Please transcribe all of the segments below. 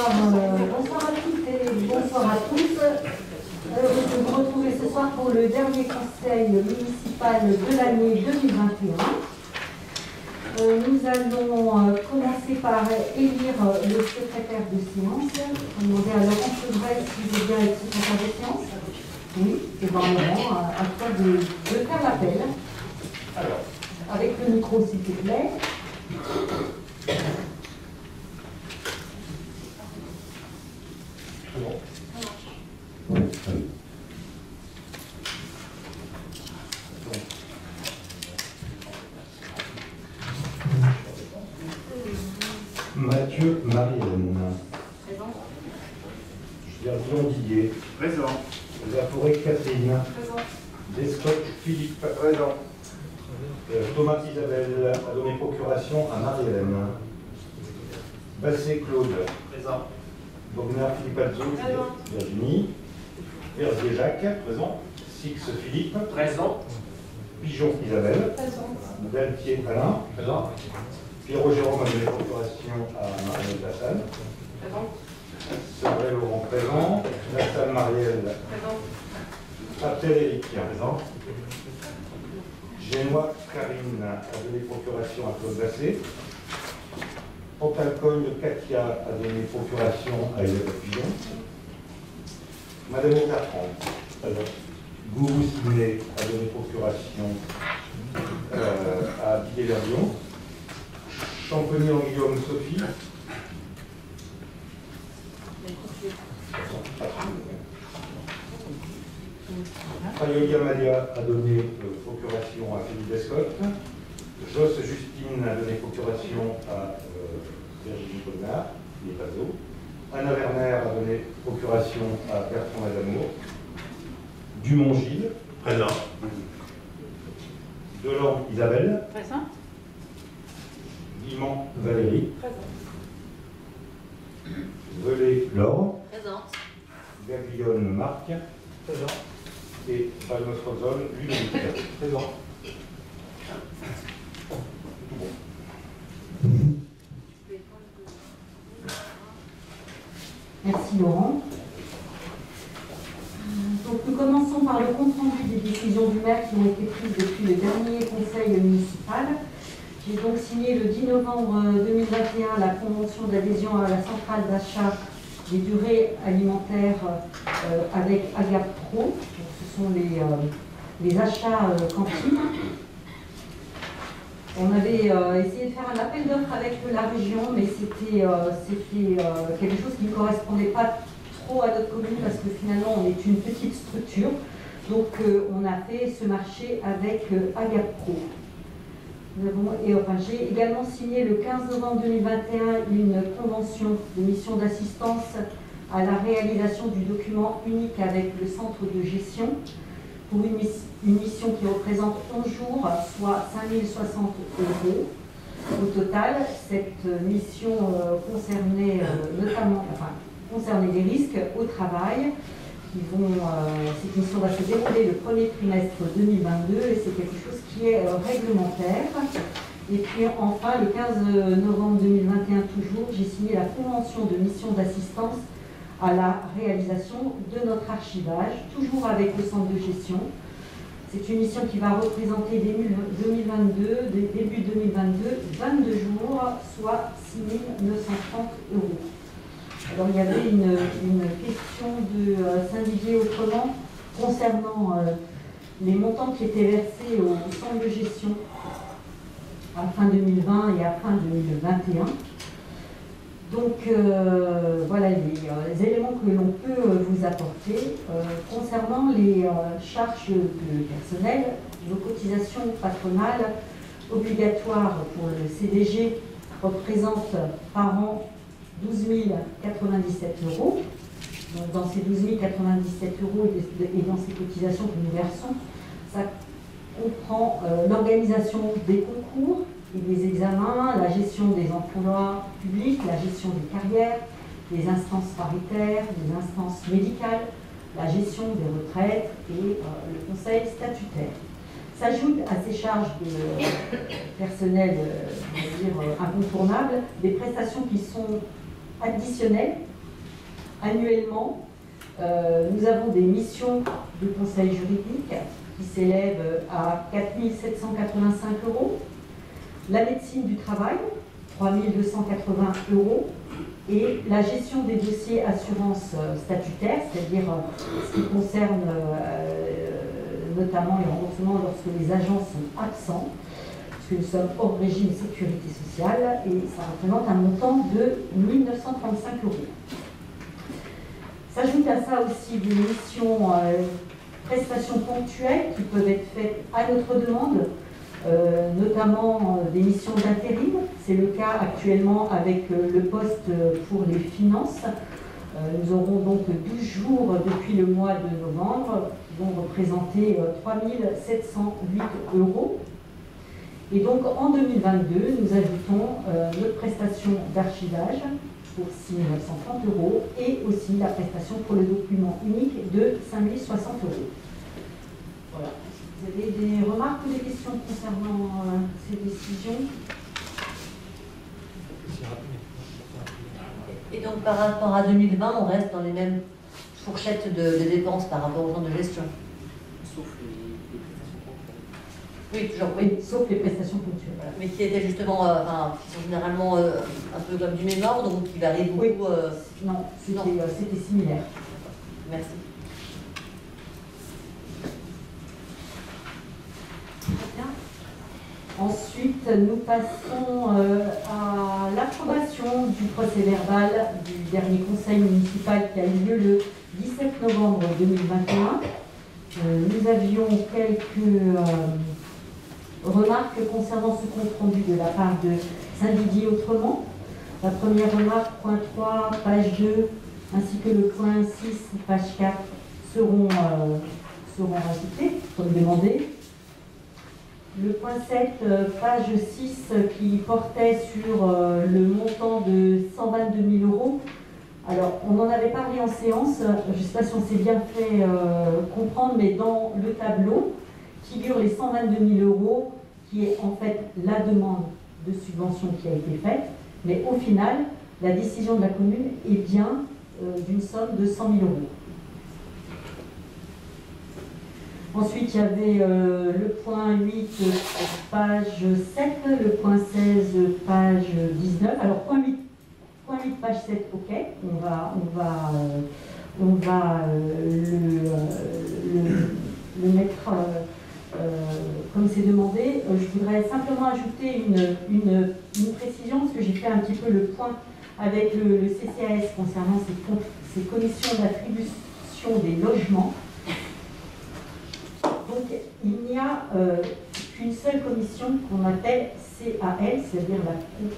Bonsoir à toutes et bonsoir à tous. Heureux de vous retrouver ce soir pour le dernier conseil municipal de l'année 2021. Nous allons commencer par élire le secrétaire de séance. On va demander à Laurent Chevret s'il veut bien être secrétaire de séance. Oui, et bien Laurent, à toi de faire l'appel. Alors, avec le micro s'il te plaît. Mathieu Marie-Hélène. Présent. Gerdillon Didier. Présent. Zaporé Catherine. Présent. Descott Philippe. Présent. Thomas Isabelle a donné procuration à Marie-Hélène. Basset Claude. Présent. Bogner Philippe Alzo. Virginie. Verzier Jacques. Présent. Six Philippe. Présent. Pigeon Isabelle. Présent. Galtier Alain. Présent. Pierrot Jérôme a donné procuration à Marielle Lassalle. Présent. Sevray Laurent présent. Lassalle Marielle. Présent. Aptel Éric. Présent. Génois Karine a donné procuration à Claude Basset. Ocalcogne Katia a donné procuration à Elisabeth Pigeon. Madame Aucartran. Gourou Sidney a donné procuration à Didier Verdion. Champignon Guillaume Sophie. Fayoli Amalia a donné procuration à Philippe Descott. Joss Justine a donné procuration à Virginie Bonnard, il est pas d'eau. Anna Werner a donné procuration à Bertrand Adamour. Dumont Gilles. Présent. Delorme Isabelle. Présent. Guimont Valérie. Présent. Velay Laure. Présente. Gaglione Marc. Présent. Et Balmos-Rosol, Ludovic. Présent. Tout bon. Merci Laurent. Donc nous commençons par le compte-rendu des décisions du maire qui ont été prises depuis le dernier conseil municipal. J'ai donc signé le 10 novembre 2021 la convention d'adhésion à la centrale d'achat des durées alimentaires avec Agap Pro. Donc, ce sont les achats cantines. On avait essayé de faire un appel d'offres avec la région, mais c'était quelque chose qui ne correspondait pas trop à notre commune parce que finalement on est une petite structure. Donc on a fait ce marché avec Agap Pro. J'ai également signé le 15 novembre 2021 une convention de mission d'assistance à la réalisation du document unique avec le centre de gestion pour une mission qui représente 11 jours, soit 5060 €. Au total, cette mission concernait les risques au travail. Cette mission va se dérouler le premier trimestre 2022 et c'est quelque chose qui est réglementaire. Et puis enfin, le 15 novembre 2021 toujours, j'ai signé la convention de mission d'assistance à la réalisation de notre archivage, toujours avec le centre de gestion. C'est une mission qui va représenter début 2022, 22 jours, soit 6930 €. Alors il y avait une question de s'indiquer autrement concernant les montants qui étaient versés au centre de gestion à fin 2020 et à fin 2021. Donc voilà les éléments que l'on peut vous apporter. Concernant les charges de personnel, nos cotisations patronales obligatoires pour le CDG représentent par an 12 097 €. Donc, dans ces 12 097 € et dans ces cotisations que nous versons, ça comprend l'organisation des concours et des examens, la gestion des emplois publics, la gestion des carrières, les instances paritaires, les instances médicales, la gestion des retraites et le conseil statutaire. S'ajoutent à ces charges de personnel incontournables des prestations qui sont additionnelles Annuellement, nous avons des missions de conseil juridique qui s'élèvent à 4 785 €. La médecine du travail, 3 280 €. Et la gestion des dossiers assurance statutaire, c'est-à-dire ce qui concerne notamment les remboursements lorsque les agents sont absents, puisque nous sommes hors régime sécurité sociale, et ça représente un montant de 1 935 €. S'ajoute à ça aussi des missions, prestations ponctuelles qui peuvent être faites à notre demande, notamment des missions d'intérim. C'est le cas actuellement avec le poste pour les finances. Nous aurons donc 12 jours depuis le mois de novembre, qui vont représenter 3 708 €. Et donc en 2022, nous ajoutons notre prestation d'archivage pour 6 930 € et aussi la prestation pour le document unique de 5 060 €. Voilà. Vous avez des remarques ou des questions concernant ces décisions? Et donc par rapport à 2020, on reste dans les mêmes fourchettes de dépenses par rapport aux gens de gestion? Sauf les prestations ponctuelles. Oui, toujours, Oui, oui. sauf les prestations ponctuelles. Voilà. Mais qui étaient justement, qui sont généralement un peu comme du même ordre, donc qui varient beaucoup. Oui. Non, c'était similaire. Merci. Très bien. Ensuite, nous passons à l'approbation du procès-verbal du dernier conseil municipal qui a eu lieu le 17 novembre 2021. Nous avions quelques remarques concernant ce compte rendu de la part de Saint-Didier Autrement. La première remarque, point 3, page 2, ainsi que le point 6, page 4, seront rajoutés, comme demandé. Le point 7, page 6, qui portait sur le montant de 122 000 €. Alors, on en avait parlé en séance, je ne sais pas si on s'est bien fait comprendre, mais dans le tableau figurent les 122 000 € qui est en fait la demande de subvention qui a été faite, mais au final, la décision de la commune est bien d'une somme de 100 000 €. Ensuite, il y avait le point 8, page 7, le point 16, page 19. Alors, point 8, page 7, ok, on va le mettre comme c'est demandé. Je voudrais simplement ajouter une précision, parce que j'ai fait un petit peu le point avec le CCAS concernant ces commissions d'attribution des logements. Donc, il n'y a qu'une seule commission qu'on appelle CAL, c'est-à-dire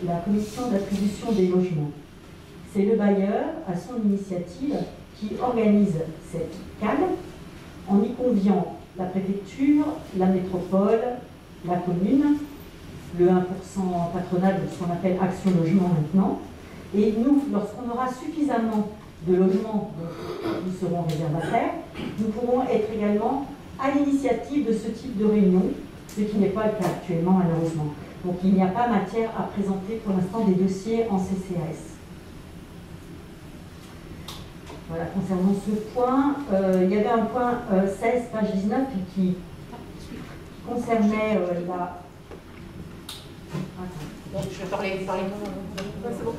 la commission d'attribution des logements. C'est le bailleur, à son initiative, qui organise cette CAL en y conviant la préfecture, la métropole, la commune, le 1% patronal, ce qu'on appelle Action Logement maintenant. Et nous, lorsqu'on aura suffisamment de logements dont nous serons réservataires, nous pourrons être également à l'initiative de ce type de réunion, ce qui n'est pas le cas actuellement malheureusement. Donc il n'y a pas matière à présenter pour l'instant des dossiers en CCAS. Voilà, concernant ce point, il y avait un point 16, page 19, qui concernait la... Donc, je vais parler. C'est bon.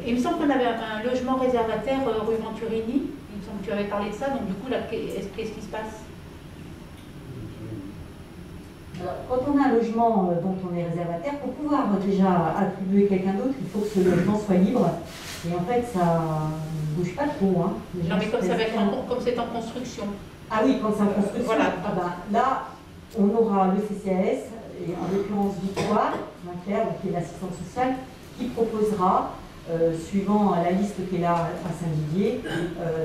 Il me semble qu'on avait un logement réservataire rue Venturini. Il me semble que tu avais parlé de ça. Donc, du coup, qu'est-ce qui se passe? Alors, quand on a un logement dont on est réservataire, pour pouvoir déjà attribuer quelqu'un d'autre, il faut que ce logement soit libre. Et en fait, ça ne bouge pas trop. Hein. Non, mais comme c'est en construction. Ah oui, quand c'est en construction. Voilà. Ah ben, là, on aura le CCAS, et en l'occurrence Victoire, Claire, qui est l'assistante sociale, qui proposera, suivant la liste qui est là à Saint-Didier,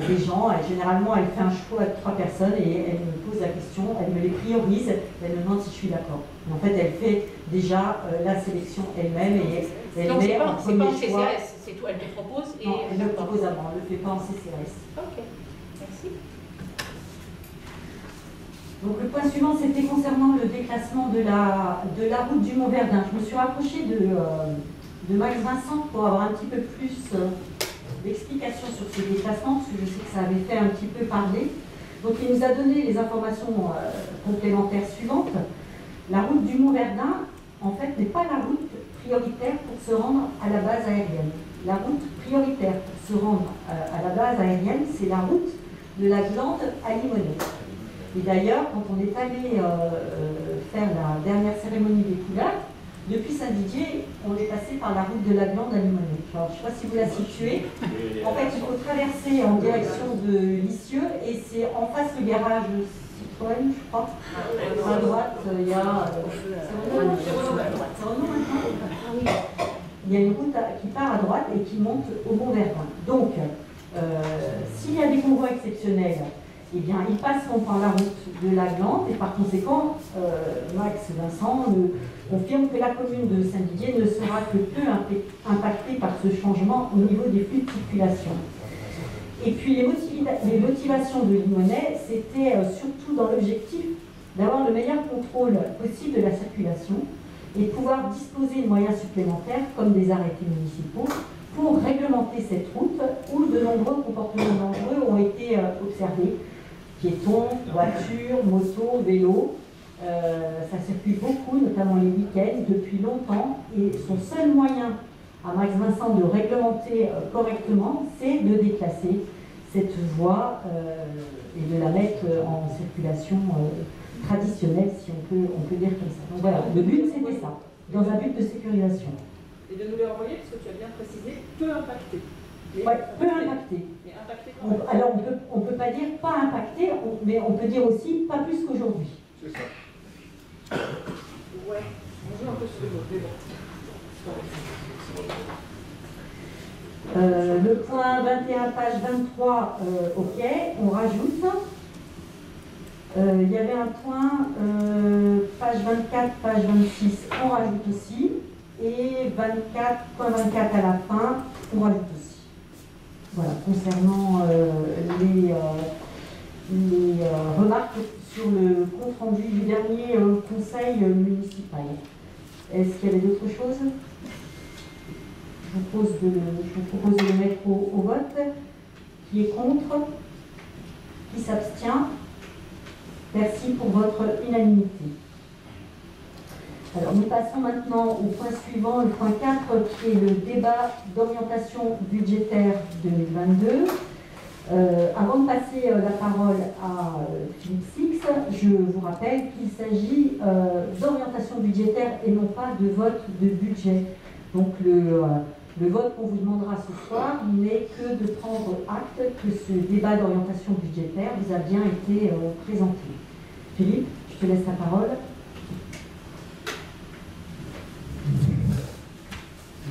des gens. Généralement, elle fait un choix de 3 personnes et elle me pose la question, elle me les priorise, elle me demande si je suis d'accord. En fait, elle fait déjà la sélection elle-même et elle donc, met en premier choix. C'est pas en CCAS, c'est toi, elle te propose et... Non, elle me propose avant, elle ne le fait pas en CCAS. Ok, merci. Donc le point suivant, c'était concernant le déclassement de la route du Mont-Verdun. Je me suis rapprochée de Max Vincent pour avoir un petit peu plus d'explications sur ce déplacement, parce que je sais que ça avait fait un petit peu parler. Donc il nous a donné les informations complémentaires suivantes. La route du Mont-Verdun, en fait, n'est pas la route prioritaire pour se rendre à la base aérienne. La route prioritaire pour se rendre à la base aérienne, c'est la route de la Glande à Limonest. Et d'ailleurs, quand on est allé faire la dernière cérémonie des couleurs, depuis Saint-Didier, on est passé par la route de la Glande à Limonest. Alors, je ne sais pas si vous la situez. En fait, il faut traverser en direction de Lisieux et c'est en face le garage Citroën, je crois. À droite, il y a... Il y a une route qui part à droite et qui monte au Mont-Verdun. Donc, s'il y a des convois exceptionnels, eh bien, ils passeront par la route de la Glande et par conséquent, Max Vincent confirme que la commune de Saint-Didier ne sera que peu impactée par ce changement au niveau des flux de circulation. Et puis les motivations de Limonest, c'était surtout dans l'objectif d'avoir le meilleur contrôle possible de la circulation et pouvoir disposer de moyens supplémentaires comme des arrêtés municipaux pour réglementer cette route où de nombreux comportements dangereux ont été observés. Piétons, voitures, motos, vélos, ça circule beaucoup, notamment les week-ends, depuis longtemps, et son seul moyen à Max Vincent de réglementer correctement, c'est de déclasser cette voie et de la mettre en circulation traditionnelle, si on peut dire comme ça. Donc voilà, le but c'était ça, dans un but de sécurisation. Et de nous les renvoyer, parce que tu as bien précisé, peu impacté. Oui, peu impacté. Mais impacté quand même. Alors on ne peut pas dire pas impacté, mais on peut dire aussi pas plus qu'aujourd'hui. C'est ça. Ouais, on joue un peu sur les mots, mais bon. Le point 21, page 23, ok, on rajoute. Il y avait un point, page 24, page 26, on rajoute aussi. Et 24, point 24 à la fin, on rajoute aussi. Voilà, concernant les remarques sur le compte rendu du dernier conseil municipal. Est-ce qu'il y avait d'autres choses? Je vous propose de le mettre au vote. Qui est contre? Qui s'abstient? Merci pour votre unanimité. Alors, nous passons maintenant au point suivant, le point 4, qui est le débat d'orientation budgétaire 2022. Avant de passer la parole à Philippe Six, je vous rappelle qu'il s'agit d'orientation budgétaire et non pas de vote de budget. Donc, le vote qu'on vous demandera ce soir n'est que de prendre acte que ce débat d'orientation budgétaire vous a bien été présenté. Philippe, je te laisse la parole.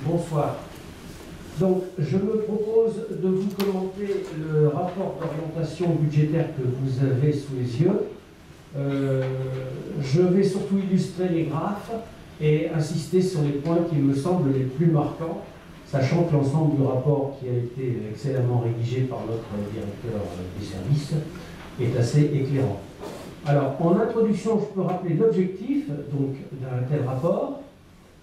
Bonsoir. Donc, je me propose de vous commenter le rapport d'orientation budgétaire que vous avez sous les yeux. Je vais surtout illustrer les graphes et insister sur les points qui me semblent les plus marquants, sachant que l'ensemble du rapport qui a été excellemment rédigé par notre directeur des services est assez éclairant. Alors, en introduction, je peux rappeler l'objectif d'un tel rapport,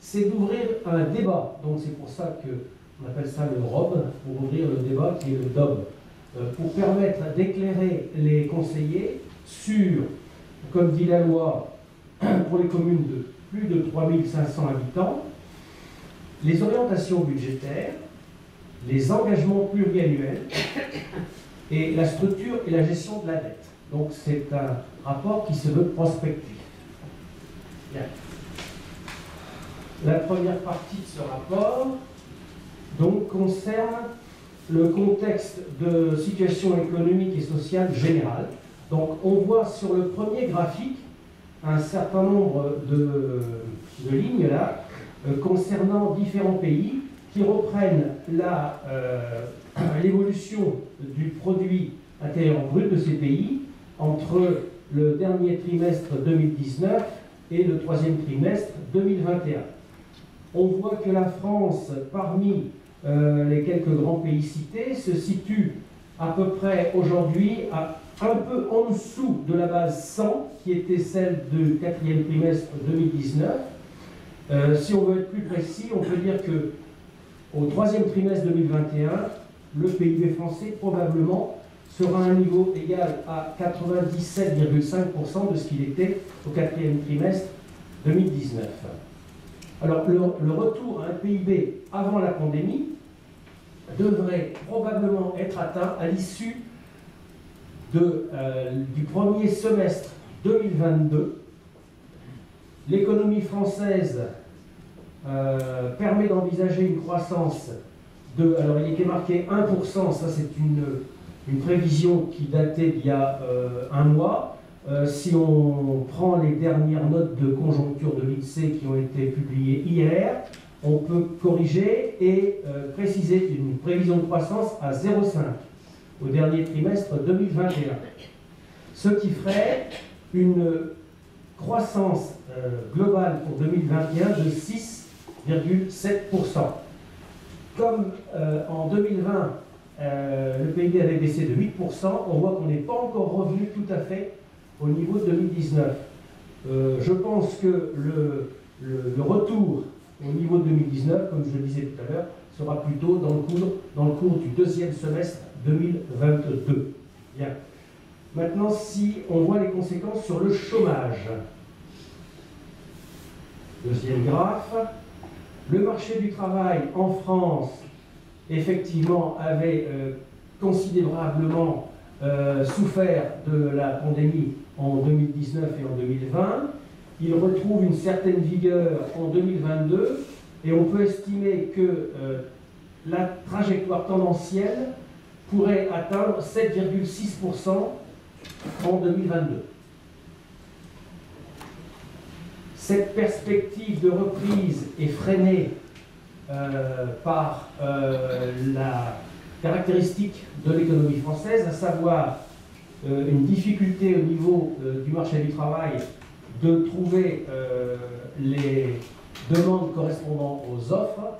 c'est d'ouvrir un débat. Donc c'est pour ça qu'on appelle ça le ROB, pour ouvrir le débat qui est le DOB, pour permettre d'éclairer les conseillers sur, comme dit la loi, pour les communes de plus de 3500 habitants, les orientations budgétaires, les engagements pluriannuels et la structure et la gestion de la dette. Donc c'est un rapport qui se veut prospectif. Bien. La première partie de ce rapport donc, concerne le contexte de situation économique et sociale générale. Donc on voit sur le premier graphique un certain nombre de lignes là, concernant différents pays qui reprennent l'évolution du produit intérieur brut de ces pays entre le dernier trimestre 2019 et le troisième trimestre 2021. On voit que la France, parmi les quelques grands pays cités, se situe à peu près aujourd'hui un peu en dessous de la base 100, qui était celle du quatrième trimestre 2019. Si on veut être plus précis, on peut dire que au troisième trimestre 2021, le PIB français probablement sera à un niveau égal à 97,5% de ce qu'il était au 4e trimestre 2019. Alors le retour à un PIB avant la pandémie devrait probablement être atteint à l'issue du premier semestre 2022. L'économie française permet d'envisager une croissance de... Alors il était marqué 1%, ça c'est une prévision qui datait d'il y a un mois. Si on prend les dernières notes de conjoncture de l'INSEE qui ont été publiées hier, on peut corriger et préciser une prévision de croissance à 0,5 au dernier trimestre 2021. Ce qui ferait une croissance globale pour 2021 de 6,7%. Comme en 2020, le PIB avait baissé de 8%, on voit qu'on n'est pas encore revenu tout à fait au niveau de 2019. Je pense que le retour au niveau de 2019, comme je le disais tout à l'heure, sera plutôt dans le cours du deuxième semestre 2022. Bien. Maintenant, si on voit les conséquences sur le chômage. Deuxième graphe. Le marché du travail en France, effectivement, avait considérablement souffert de la pandémie en 2019 et en 2020. Il retrouve une certaine vigueur en 2022 et on peut estimer que la trajectoire tendancielle pourrait atteindre 7,6% en 2022. Cette perspective de reprise est freinée par la caractéristique de l'économie française, à savoir une difficulté au niveau du marché du travail de trouver les demandes correspondant aux offres,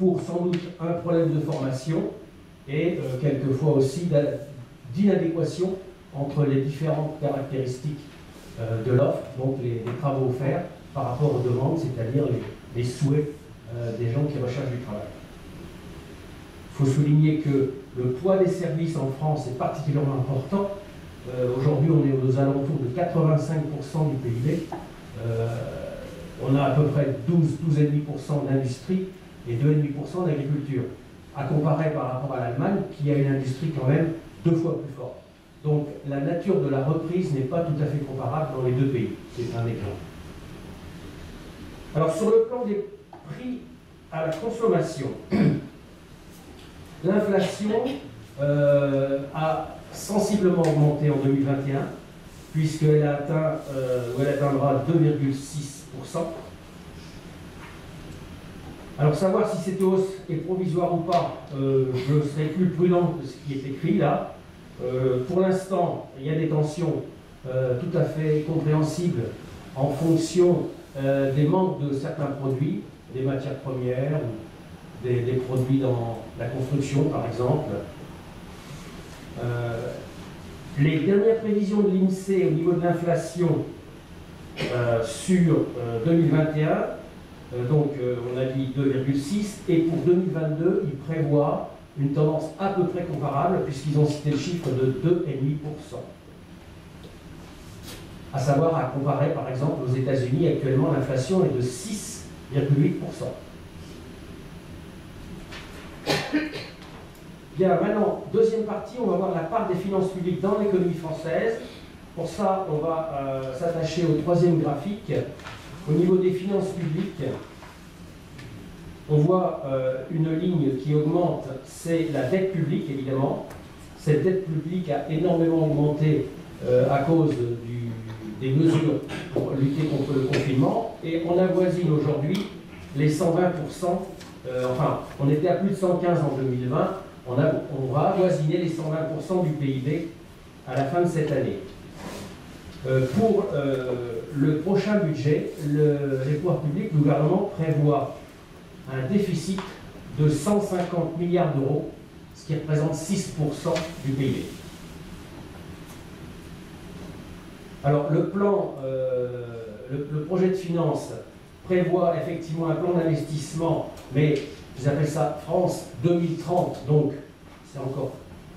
pour sans doute un problème de formation et quelquefois aussi d'inadéquation entre les différentes caractéristiques de l'offre, donc les travaux offerts par rapport aux demandes, c'est-à-dire les souhaits des gens qui recherchent du travail. Il faut souligner que le poids des services en France est particulièrement important. Aujourd'hui, on est aux alentours de 85% du PIB. On a à peu près 12,5% d'industrie et 2,5% d'agriculture, à comparer par rapport à l'Allemagne, qui a une industrie quand même 2 fois plus forte. Donc la nature de la reprise n'est pas tout à fait comparable dans les deux pays. C'est un exemple. Alors sur le plan des prix à la consommation, l'inflation a sensiblement augmenté en 2021, puisqu'elle a atteint, elle atteindra 2,6%. Alors savoir si cette hausse est provisoire ou pas, je serai plus prudent que ce qui est écrit là. Pour l'instant, il y a des tensions tout à fait compréhensibles en fonction des manques de certains produits, des matières premières, ou des produits dans la construction par exemple. Les dernières prévisions de l'INSEE au niveau de l'inflation sur 2021, donc on a dit 2,6, et pour 2022, ils prévoient une tendance à peu près comparable, puisqu'ils ont cité le chiffre de 2,5%. À savoir, à comparer par exemple aux États-Unis, actuellement l'inflation est de 6,8%. Bien, maintenant, deuxième partie, on va voir la part des finances publiques dans l'économie française. Pour ça, on va s'attacher au troisième graphique. Au niveau des finances publiques, on voit une ligne qui augmente, c'est la dette publique évidemment. Cette dette publique a énormément augmenté à cause des mesures pour lutter contre le confinement, et on avoisine aujourd'hui les 120%, enfin on était à plus de 115 en 2020, on va avoisiner les 120% du PIB à la fin de cette année. Pour le prochain budget, les pouvoirs publics, le gouvernement prévoit un déficit de 150 milliards d'euros, ce qui représente 6% du PIB. Alors le plan, le projet de finances prévoit effectivement un plan d'investissement, mais ils appellent ça France 2030, donc c'est encore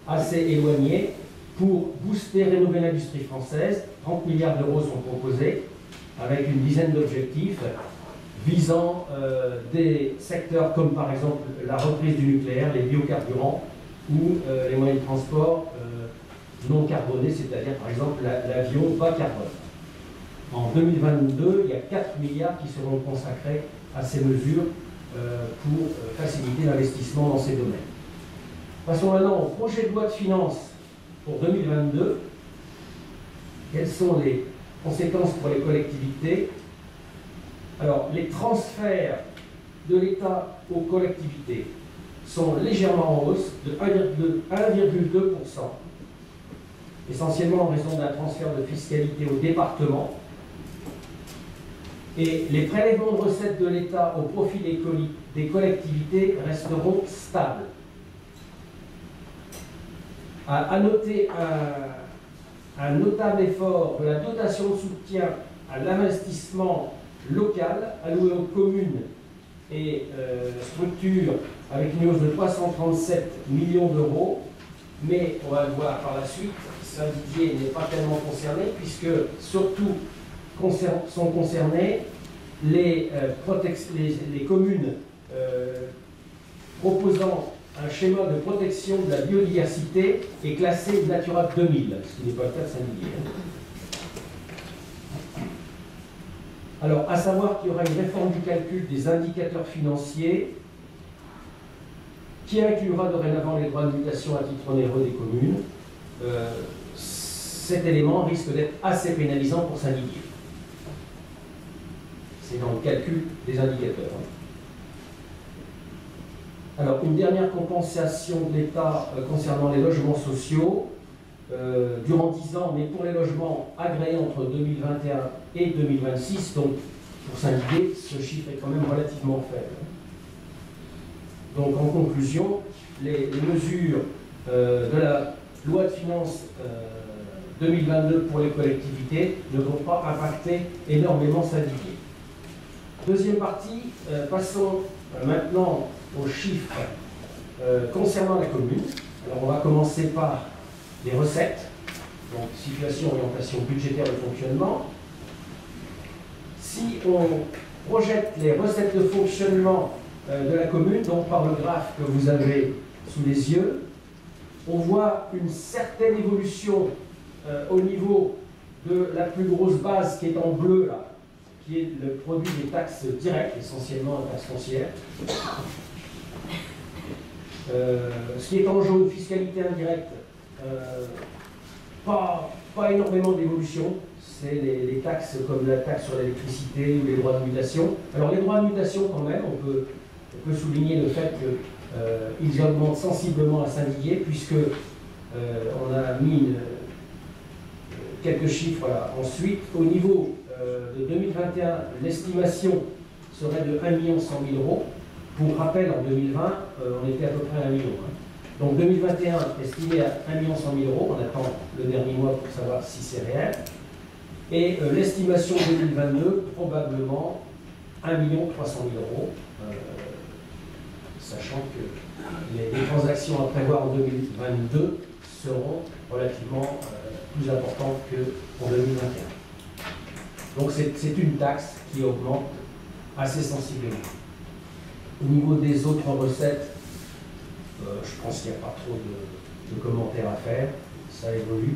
assez éloigné. Pour booster, rénover l'industrie française, 30 milliards d'euros sont proposés, avec une dizaine d'objectifs visant des secteurs comme par exemple la reprise du nucléaire, les biocarburants ou les moyens de transport non carbonés, c'est-à-dire par exemple l'avion bas carbone. En 2022, il y a 4 milliards qui seront consacrés à ces mesures pour faciliter l'investissement dans ces domaines. Passons maintenant au projet de loi de finances pour 2022. Quelles sont les conséquences pour les collectivités? Alors, les transferts de l'État aux collectivités sont légèrement en hausse de 1,2%, essentiellement en raison d'un transfert de fiscalité au département. Et les prélèvements de recettes de l'État au profit des collectivités resteront stables. À noter un notable effort de la dotation de soutien à l'investissement local alloué aux communes et structures avec une hausse de 337 millions d'euros. Mais on va le voir par la suite, Saint-Didier n'est pas tellement concerné puisque surtout sont concernées les communes proposant un schéma de protection de la biodiversité est classé Natura 2000, ce qui n'est pas le cas de Saint-Didier. Alors, à savoir qu'il y aura une réforme du calcul des indicateurs financiers qui inclura dorénavant les droits de mutation à titre onéreux des communes. Cet élément risque d'être assez pénalisant pour Saint-Didier. C'est dans le calcul des indicateurs. Alors, une dernière compensation de l'État concernant les logements sociaux durant 10 ans, mais pour les logements agréés entre 2021 et 2026. Donc, pour Saint-Didier, ce chiffre est quand même relativement faible. Donc, en conclusion, les mesures de la loi de finances 2022 pour les collectivités ne vont pas impacter énormément Saint-Didier. Deuxième partie, passons maintenant aux chiffres concernant la commune. Alors, on va commencer par les recettes, donc situation, orientation budgétaire et fonctionnement. Si on projette les recettes de fonctionnement de la commune, donc par le graphe que vous avez sous les yeux, on voit une certaine évolution au niveau de la plus grosse base qui est en bleu là, qui est le produit des taxes directes, essentiellement la taxe foncière. Ce qui est en jaune, fiscalité indirecte, pas énormément d'évolution. C'est les taxes comme la taxe sur l'électricité ou les droits de mutation. Alors les droits de mutation quand même, on peut souligner le fait qu'ils augmentent sensiblement à Saint-Didier puisque on a mis quelques chiffres là. Ensuite, au niveau de 2021, l'estimation serait de 1 100 000 euros. Pour rappel, en 2020, on était à peu près à 1 million. Donc 2021, estimé à 1 100 000 euros. On attend le dernier mois pour savoir si c'est réel. Et l'estimation 2022, probablement 1 300 000 euros. Sachant que les transactions à prévoir en 2022 seront relativement plus importantes que pour 2021. Donc c'est une taxe qui augmente assez sensiblement. Au niveau des autres recettes, je pense qu'il n'y a pas trop de commentaires à faire. Ça évolue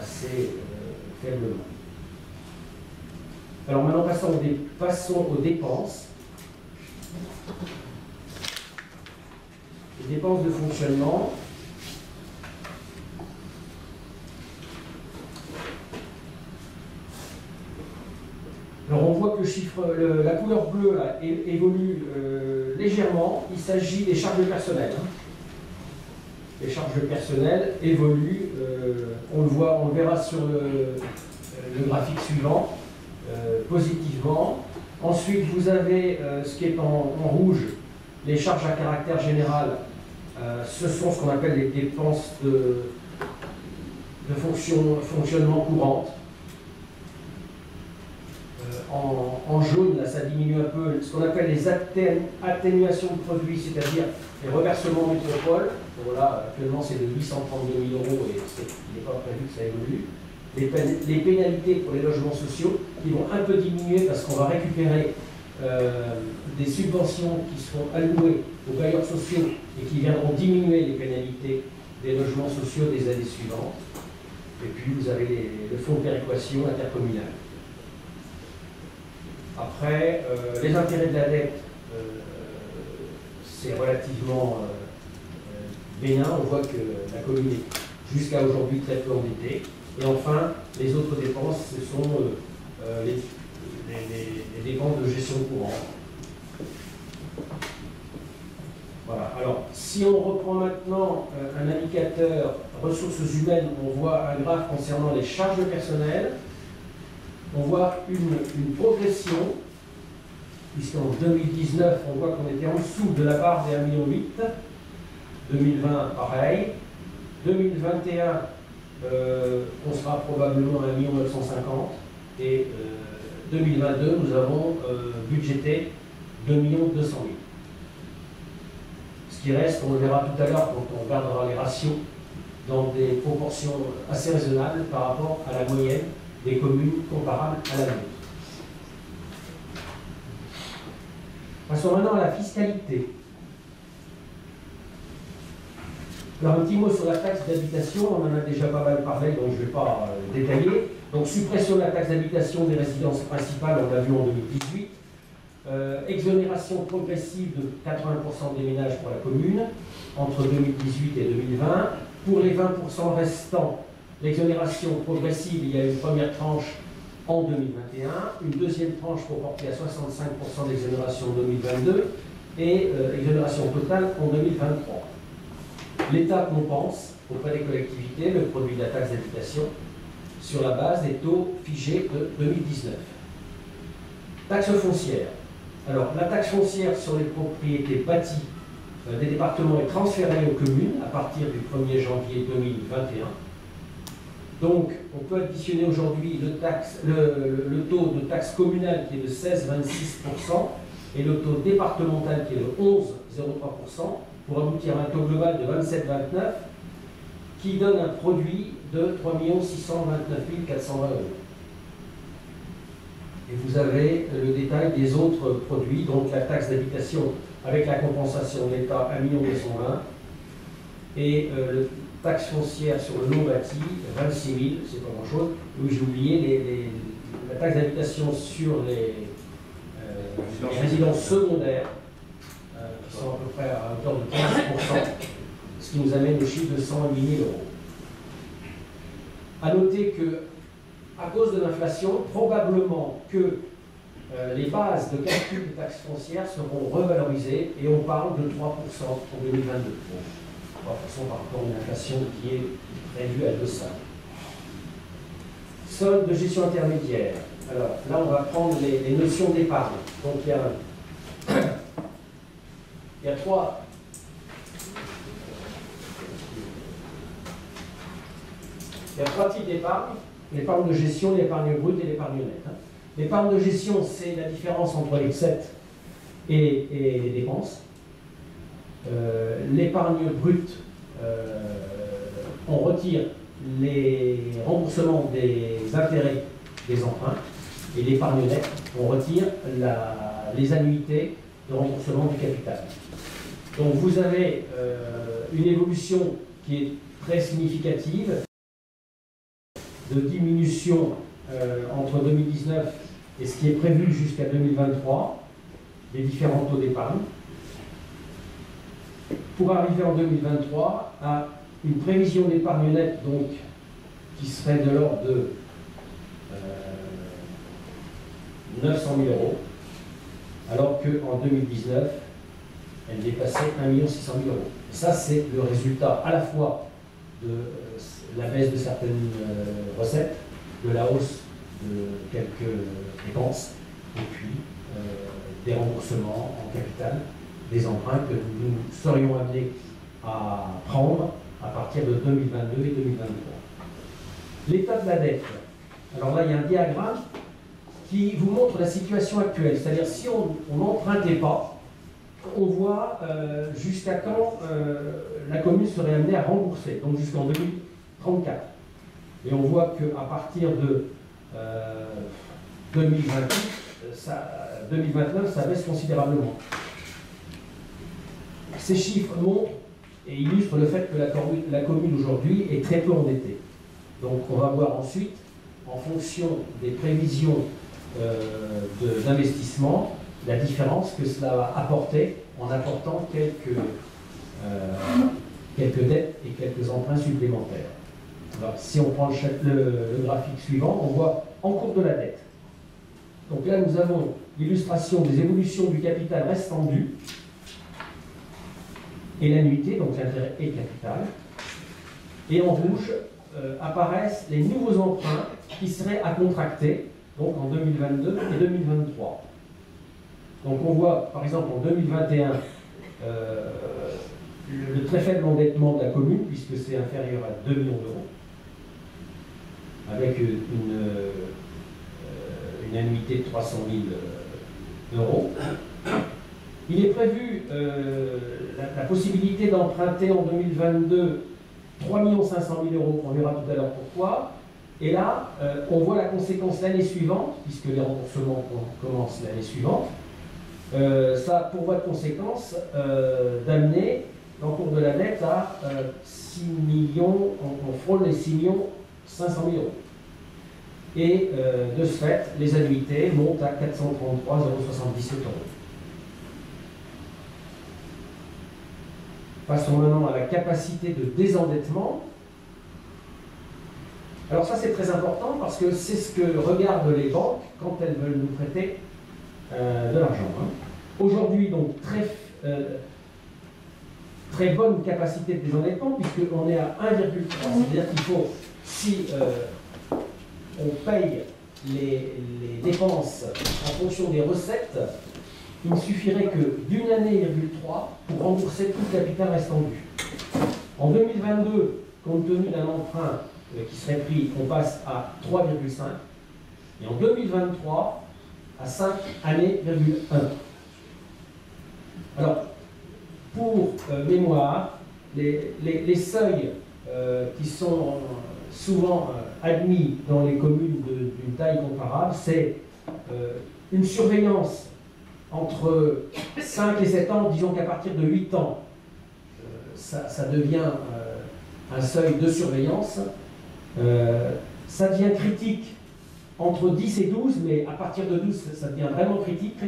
assez faiblement. Alors maintenant, passons aux dépenses. Les dépenses de fonctionnement. Alors on voit que le chiffre, la couleur bleue là, évolue légèrement. Il s'agit des charges personnelles. Les charges personnelles évoluent. On le verra sur le graphique suivant, positivement. Ensuite, vous avez ce qui est en rouge, les charges à caractère général. Ce sont ce qu'on appelle les dépenses de fonctionnement courantes. En En jaune, là, ça diminue un peu ce qu'on appelle les atténuations de produits, c'est-à-dire les reversements métropole. Bon, là, actuellement, c'est de 832 000 € et il n'est pas prévu que ça évolue. Les pénalités pour les logements sociaux qui vont un peu diminuer parce qu'on va récupérer des subventions qui seront allouées aux bailleurs sociaux et qui viendront diminuer les pénalités des logements sociaux des années suivantes. Et puis vous avez le fonds de péréquation intercommunal. Après, les intérêts de la dette, c'est relativement bénin. On voit que la commune est jusqu'à aujourd'hui très peu endettée. Et enfin, les autres dépenses, ce sont les dépenses de gestion courante. Voilà. Alors, si on reprend maintenant un indicateur ressources humaines, on voit un graphe concernant les charges de personnel. On voit une progression, puisqu'en 2019, on voit qu'on était en dessous de la barre des 1,8 million. 2020, pareil. 2021, on sera probablement à 1,950 million. Et 2022, nous avons budgété 2,2 millions. Ce qui reste, on le verra tout à l'heure quand on regardera les ratios, dans des proportions assez raisonnables par rapport à la moyenne des communes comparables à la nôtre. Passons maintenant à la fiscalité. Alors un petit mot sur la taxe d'habitation, on en a déjà pas mal parlé, donc je ne vais pas détailler. Donc suppression de la taxe d'habitation des résidences principales, on l'a vu en 2018. Exonération progressive de 80% des ménages pour la commune entre 2018 et 2020. Pour les 20% restants, l'exonération progressive, il y a une première tranche en 2021, une deuxième tranche pour porter à 65% d'exonération en 2022 et exonération totale en 2023. L'État compense auprès des collectivités le produit de la taxe d'habitation sur la base des taux figés de 2019. Taxe foncière. Alors, la taxe foncière sur les propriétés bâties des départements est transférée aux communes à partir du 1er janvier 2021. Donc, on peut additionner aujourd'hui le taux de taxe communale qui est de 16,26% et le taux départemental qui est de 11,03% pour aboutir à un taux global de 27,29 qui donne un produit de 3 629 420 €. Et vous avez le détail des autres produits, donc la taxe d'habitation avec la compensation de l'État 1 220 000 et la taxe foncière sur le non bâti 26 000, c'est pas grand-chose. Oui, j'ai oublié la taxe d'habitation sur les résidences secondaires qui sont à peu près à hauteur de 15%, ce qui nous amène au chiffre de 108 000 €. À noter que à cause de l'inflation, probablement que les bases de calcul de taxes foncières seront revalorisées et on parle de 3% en 2022. Bon, 3% par rapport à une inflation qui est prévue à 2,5. Solde de gestion intermédiaire. Alors là, on va prendre les notions d'épargne. Donc il y a trois. Il y a trois types d'épargne. L'épargne de gestion, l'épargne brute et l'épargne nette. L'épargne de gestion, c'est la différence entre les recettes et les dépenses. L'épargne brute, on retire les remboursements des intérêts des emprunts. Et l'épargne nette, on retire les annuités de remboursement du capital. Donc vous avez une évolution qui est très significative de diminution entre 2019 et ce qui est prévu jusqu'à 2023, des différents taux d'épargne, pour arriver en 2023 à une prévision d'épargne nette donc, qui serait de l'ordre de 900 000 €, alors qu'en 2019, elle dépassait 1 600 000 €. Et ça, c'est le résultat à la fois de la baisse de certaines recettes, de la hausse de quelques dépenses, et puis des remboursements en capital, des emprunts que nous serions amenés à prendre à partir de 2022 et 2023. L'état de la dette. Alors là, il y a un diagramme qui vous montre la situation actuelle. C'est-à-dire, si on n'empruntait pas, on voit jusqu'à quand la commune serait amenée à rembourser, donc jusqu'en 2034. Et on voit qu'à partir de 2029, ça baisse considérablement. Ces chiffres montrent et illustrent le fait que la commune aujourd'hui est très peu endettée. Donc on va voir ensuite, en fonction des prévisions d'investissement, la différence que cela va apporter en apportant quelques dettes et quelques emprunts supplémentaires. Alors, si on prend le graphique suivant, on voit en cours de la dette. Donc là, nous avons l'illustration des évolutions du capital restant dû et l'annuité, donc l'intérêt et le capital. Et en rouge apparaissent les nouveaux emprunts qui seraient à contracter, donc en 2022 et 2023. Donc on voit, par exemple, en 2021, le très faible endettement de la commune, puisque c'est inférieur à 2 millions d'euros, avec une annuité de 300 000 euros. Il est prévu la possibilité d'emprunter en 2022 3 500 000 euros, on verra tout à l'heure pourquoi. Et là, on voit la conséquence l'année suivante, puisque les remboursements commencent l'année suivante. Ça a pour voie de conséquence d'amener l'encours de la dette à 6 millions, on frôle les 6 500 000 euros. Et de ce fait, les annuités montent à 433,077 euros. Passons maintenant à la capacité de désendettement. Alors ça c'est très important parce que c'est ce que regardent les banques quand elles veulent nous prêter de l'argent. Aujourd'hui donc très bonne capacité de désendettement puisqu'on est à 1,3. C'est-à-dire qu'il faut, si on paye les dépenses en fonction des recettes, il ne suffirait que d'une année, 1,3 pour rembourser tout le capital restant dû. En 2022, compte tenu d'un emprunt qui serait pris, on passe à 3,5 et en 2023 à 5 années,1. Alors, pour mémoire, les seuils qui sont souvent admis dans les communes d'une taille comparable, c'est une surveillance entre 5 et 7 ans, disons qu'à partir de 8 ans, ça devient un seuil de surveillance. Ça devient critique entre 10 et 12, mais à partir de 12, ça devient vraiment critique.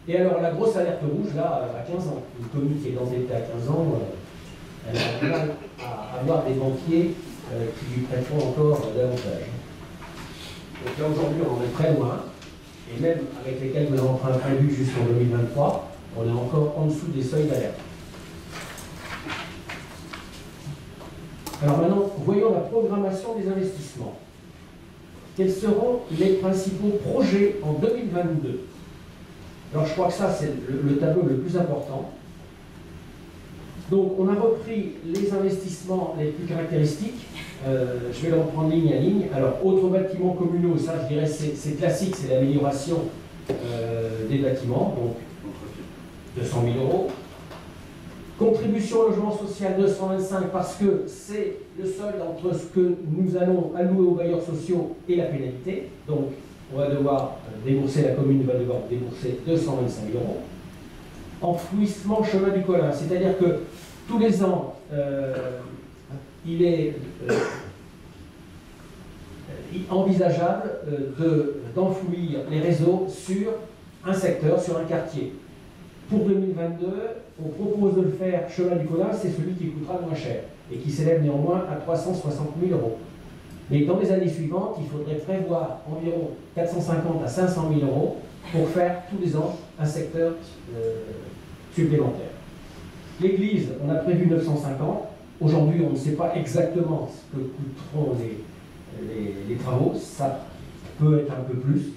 Et alors la grosse alerte rouge, là, à 15 ans. Une commune qui est endettée à 15 ans, elle a du mal à avoir des banquiers qui lui prêteront encore davantage. Donc là, aujourd'hui, on en est très loin. Et même avec les quelques emprunts prévus jusqu'en 2023, on est encore en dessous des seuils d'alerte. Alors maintenant, voyons la programmation des investissements. Quels seront les principaux projets en 2022? Alors je crois que ça, c'est le tableau le plus important. Donc on a repris les investissements les plus caractéristiques. Je vais les reprendre ligne à ligne. Alors, autres bâtiments communaux, ça je dirais c'est classique, c'est l'amélioration des bâtiments, donc 200 000 euros. Contribution au logement social 225 parce que c'est le solde entre ce que nous allons allouer aux bailleurs sociaux et la pénalité. Donc on va devoir débourser, la commune va devoir débourser 225 000 euros. Enfouissement chemin du Colin, c'est-à-dire que tous les ans, il est envisageable d'enfouir les réseaux sur un secteur, sur un quartier. Pour 2022, on propose de le faire chemin du Colin, c'est celui qui coûtera le moins cher et qui s'élève néanmoins à 360 000 euros. Mais dans les années suivantes, il faudrait prévoir environ 450 à 500 000 euros pour faire tous les ans un secteur supplémentaire. L'église, on a prévu 950. Aujourd'hui, on ne sait pas exactement ce que coûteront les travaux. Ça peut être un peu plus,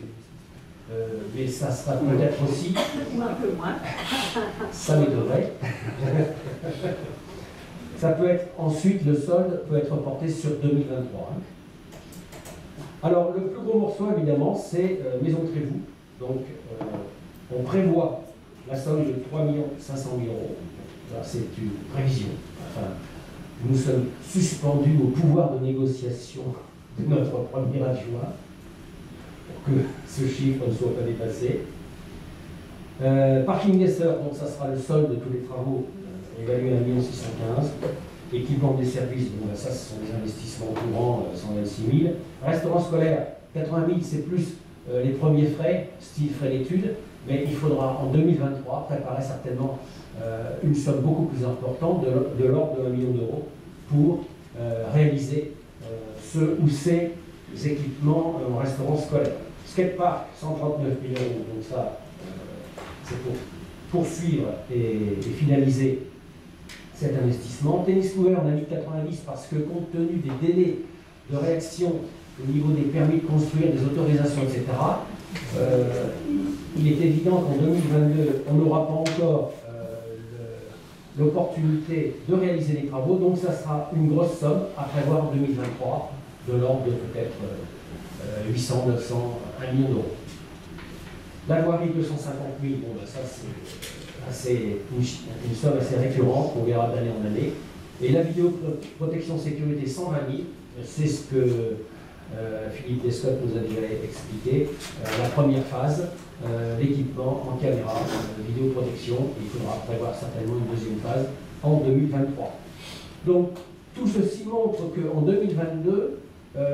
mais ça sera peut-être aussi... Ou un peu moins. Ça m'étonnerait. Ça peut être ensuite, le solde peut être reporté sur 2023. Alors, le plus gros morceau, évidemment, c'est Maison Trévoux. Donc, on prévoit la somme de 3 500 000 euros. C'est une prévision. Enfin, nous sommes suspendus au pouvoir de négociation de notre premier adjoint pour que ce chiffre ne soit pas dépassé. Parking Guesseur, donc ça sera le solde de tous les travaux évalués à 1 615 000. Équipement des services, donc ça ce sont des investissements courants, 126 000. Restaurant scolaire, 80 000, c'est plus les premiers frais, style frais d'études, mais il faudra en 2023 préparer certainement une somme beaucoup plus importante, de l'ordre de 1 million d'euros, pour réaliser ce ou ces équipements en restaurant scolaire. Skatepark, 139 000 euros, donc ça, c'est pour poursuivre et finaliser cet investissement. Tennis couvert, on a mis 90 parce que compte tenu des délais de réaction au niveau des permis de construire, des autorisations, etc., il est évident qu'en 2022, on n'aura pas encore l'opportunité de réaliser les travaux, donc ça sera une grosse somme à prévoir en 2023, de l'ordre de peut-être 800, 900, 1 million d'euros. La voirie, 250 000, bon, ben ça c'est une somme assez récurrente qu'on verra d'année en année. Et la vidéoprotection sécurité, 120 000, c'est ce que Philippe Descotte nous a déjà expliqué. La première phase, l'équipement en caméra, vidéoprotection, il faudra prévoir certainement une deuxième phase en 2023. Donc tout ceci montre qu'en 2022,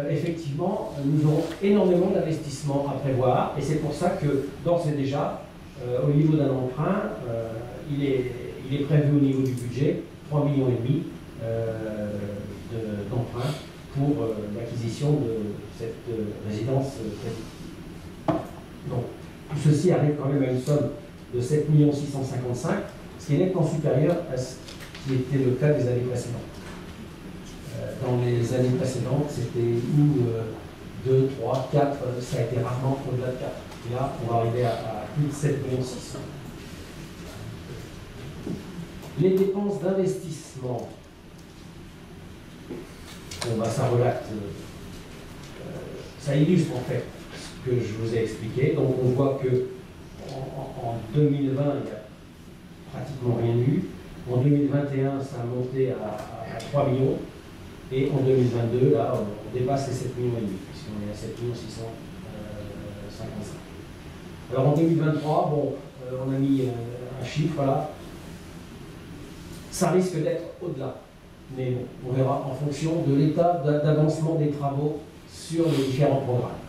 effectivement, nous aurons énormément d'investissements à prévoir, et c'est pour ça que d'ores et déjà, au niveau d'un emprunt, il est prévu au niveau du budget 3,5 millions d'emprunt pour l'acquisition de cette résidence crédit. Donc, tout ceci arrive quand même à une somme de 7 655 000, ce qui est nettement supérieur à ce qui était le cas des années précédentes. Dans les années précédentes, c'était 2, 3, 4, ça a été rarement au-delà de 4. Et là, on va arriver à plus de 7,6 millions. Les dépenses d'investissement, bon, bah, ça relate, ça illustre en fait ce que je vous ai expliqué. Donc on voit que en 2020, il n'y a pratiquement rien eu. En 2021, ça a monté à 3 millions. Et en 2022, là, on dépasse les 7,5 millions, puisqu'on est à 7 655 000. Alors en 2023, bon, on a mis un chiffre là. Ça risque d'être au-delà. Mais bon, on verra en fonction de l'état d'avancement des travaux sur les différents programmes.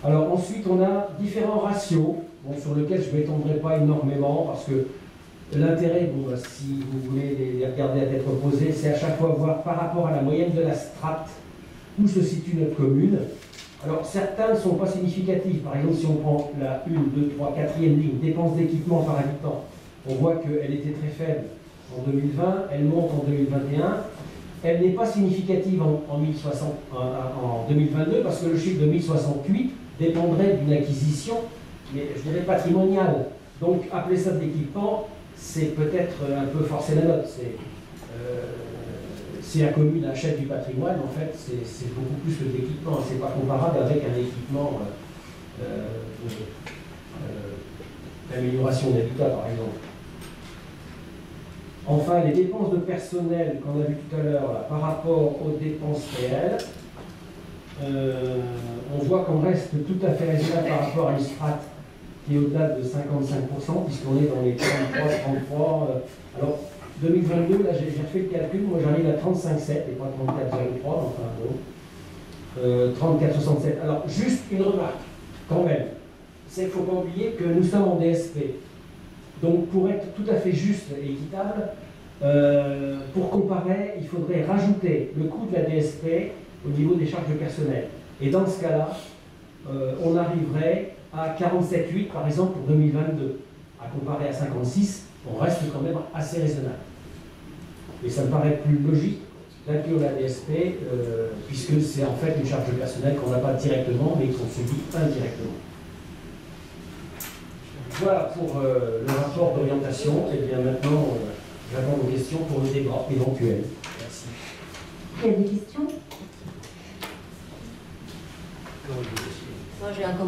Alors ensuite, on a différents ratios, bon, sur lesquels je ne m'étendrai pas énormément, parce que l'intérêt, bon, si vous voulez les regarder à tête reposée, c'est à chaque fois voir par rapport à la moyenne de la strate où se situe notre commune. Alors certains ne sont pas significatifs. Par exemple, si on prend la 1, 2, 3, 4e ligne, dépenses d'équipement par habitant, on voit qu'elle était très faible en 2020, elle monte en 2021. Elle n'est pas significative en 2022 parce que le chiffre de 1068 dépendrait d'une acquisition, mais je dirais patrimoniale. Donc appeler ça de l'équipement, c'est peut-être un peu forcer la note. Si la commune achète du patrimoine, en fait, c'est beaucoup plus que de l'équipement. C'est pas comparable avec un équipement d'amélioration d'habitat, par exemple. Enfin, les dépenses de personnel qu'on a vu tout à l'heure par rapport aux dépenses réelles, on voit qu'on reste tout à fait raisonnable par rapport à une strate qui est au-delà de 55%, puisqu'on est dans les 33, 33. Alors, 2022, là j'ai refait le calcul, moi j'arrive à 35,7 et pas 34,03, enfin bon, 34,67. Alors, juste une remarque, quand même, c'est qu'il ne faut pas oublier que nous sommes en DSP. Donc, pour être tout à fait juste et équitable, pour comparer, il faudrait rajouter le coût de la DSP au niveau des charges de personnel. Et dans ce cas-là, on arriverait à 47,8 par exemple pour 2022. À comparer à 56, on reste quand même assez raisonnable. Et ça me paraît plus logique d'inclure la DSP, puisque c'est en fait une charge de personnel qu'on n'a pas directement, mais qu'on subit indirectement. Voilà pour le rapport d'orientation. Et bien maintenant, j'attends vos questions pour le débat éventuel. Merci. Il y a des questions?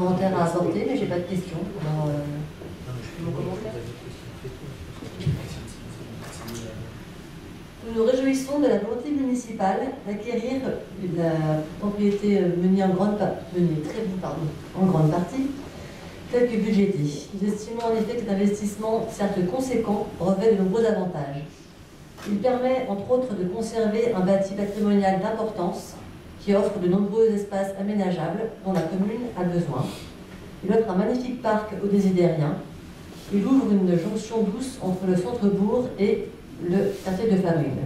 commentaire à apporter, mais j'ai pas de questions. Alors, mon commentaire. Nous nous réjouissons de la volonté municipale d'acquérir la propriété menée en grande partie, telle que budgétée. Nous estimons en effet que cet investissement, certes conséquent, revêt de nombreux avantages. Il permet, entre autres, de conserver un bâti patrimonial d'importance qui offre de nombreux espaces aménageables dont la commune a besoin. Il offre un magnifique parc aux Désidériens. Il ouvre une jonction douce entre le centre-bourg et le quartier de Famille.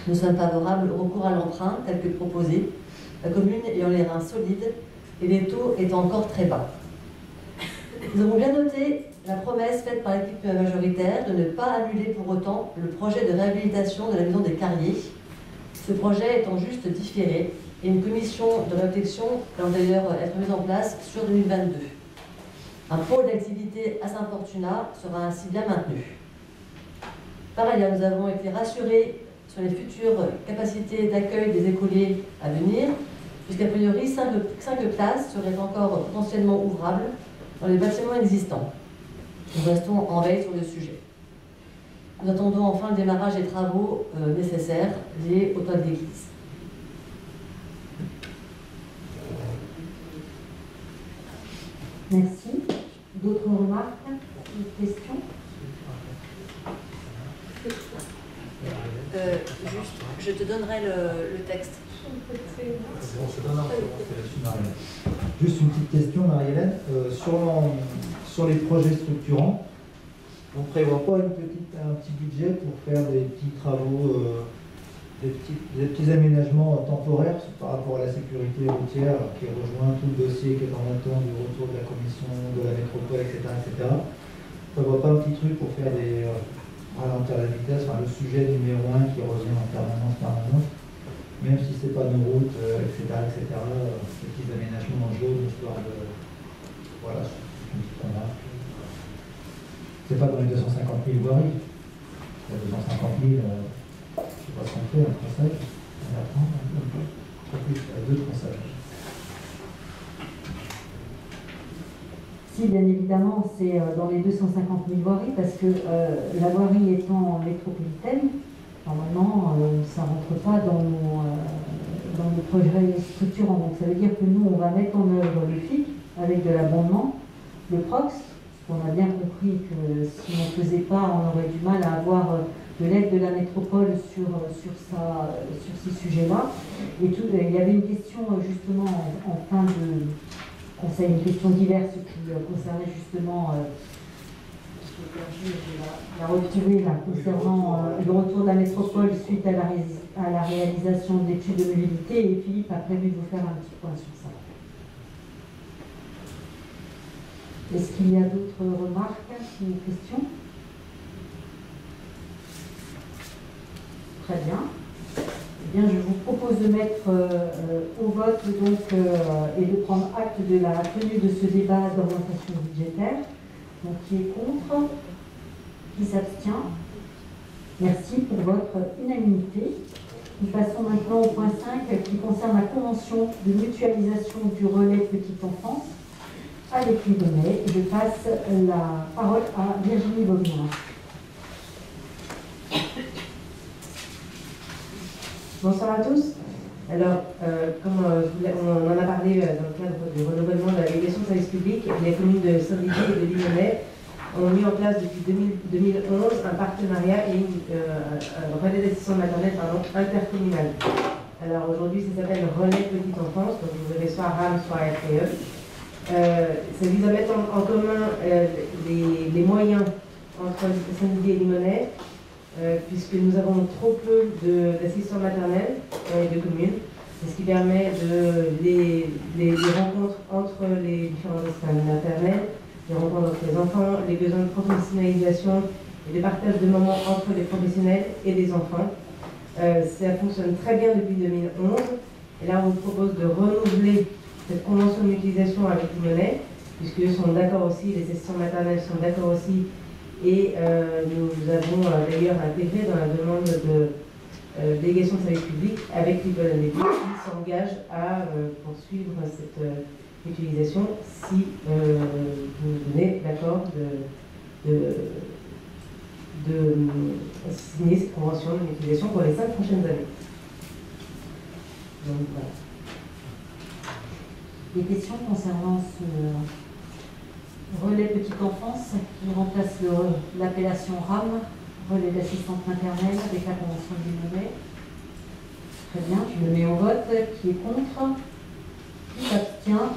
Nous sommes favorables au recours à l'emprunt tel que proposé, la commune ayant les reins solides et les taux étant encore très bas. Nous avons bien noté la promesse faite par l'équipe majoritaire de ne pas annuler pour autant le projet de réhabilitation de la maison des Carriers, ce projet étant juste différé, et une commission de réflexion va d'ailleurs être mise en place sur 2022. Un pôle d'activité à Saint-Fortuna sera ainsi bien maintenu. Par ailleurs, nous avons été rassurés sur les futures capacités d'accueil des écoliers à venir, puisqu'a priori 5 classes seraient encore potentiellement ouvrables dans les bâtiments existants. Nous restons en veille sur le sujet. Nous attendons enfin le démarrage des travaux nécessaires liés au toit de l'église. Merci. D'autres remarques? D'autres questions? Juste, je te donnerai le texte. Juste une petite question, Marie-Hélène. Sur les projets structurants, on ne prévoit pas un petit budget pour faire des petits travaux, des petits aménagements temporaires par rapport à la sécurité routière qui rejoint tout le dossier qui est en attente du retour de la commission de la métropole, etc. On ne prévoit pas un petit truc pour faire des ralentir la vitesse, enfin, le sujet numéro 1 qui revient en permanence, même si ce n'est pas nos routes, etc., des petits aménagements en jaune, histoire de... Voilà, une petite remarque. C'est pas dans les 250 000 voiries. Il y a 250 000, je ne sais pas ce qu'on fait, un tronçage, on apprend, pas plus, il y a 2 tronçages. Si, bien évidemment, c'est dans les 250 000 voiries, parce que la voirie étant métropolitaine, normalement, ça ne rentre pas dans nos projets structurants. Donc ça veut dire que nous, on va mettre en œuvre le FIC avec de l'abondement, le PROX, parce qu'on a bien compris que si on ne faisait pas, on aurait du mal à avoir de l'aide de la métropole sur ces sujets-là. Et il y avait une question justement en fin de conseil, une question diverse qui concernait justement la retirée là, concernant le retour de la métropole suite à la réalisation de l'étude de mobilité, et Philippe a prévu de vous faire un petit point sur ça. Est-ce qu'il y a d'autres remarques ou questions? Très bien. Eh bien, je vous propose de mettre au vote donc, et de prendre acte de la tenue de ce débat d'orientation budgétaire. Donc, qui est contre? Qui s'abstient? Merci pour votre unanimité. Nous passons maintenant au point 5 qui concerne la convention de mutualisation du relais petite enfance avec Lidonnais. Je passe la parole à Virginie Bobin. Bonsoir à tous. Alors, comme on en a parlé dans le cadre du renouvellement de la délégation de service public, les communes de Saint-Didier et de Lidonnais ont mis en place depuis 2011 un partenariat et un relais d'assistance maternelle intercommunal. Alors aujourd'hui, ça s'appelle Relais Petite Enfance, donc vous avez soit RAM, soit RTE. Ça vise à mettre en commun les moyens entre Saint-Didier et Lidonnais, puisque nous avons trop peu d'assistants maternels dans les 2 communes. C'est ce qui permet des rencontres entre les différents assistants maternels, des rencontres entre les enfants, les besoins de professionnalisation et de partage de moments entre les professionnels et les enfants. Ça fonctionne très bien depuis 2011. Et là, on vous propose de renouveler cette convention de mutualisation avec Lidonnais, puisqu'ils sont d'accord aussi, les assistants maternels sont d'accord aussi. Et nous avons d'ailleurs intégré dans la demande de délégation de service public avec Lidonnais qui s'engage à poursuivre mutualisation si vous donnez l'accord de signer cette convention de mutualisation pour les 5 prochaines années. Donc, voilà. Des questions concernant ce relais petite enfance qui remplace l'appellation RAM, relais d'assistante maternelle avec la convention du Lyonnais. Très bien, je le mets au vote. Qui est contre? Qui s'abstient?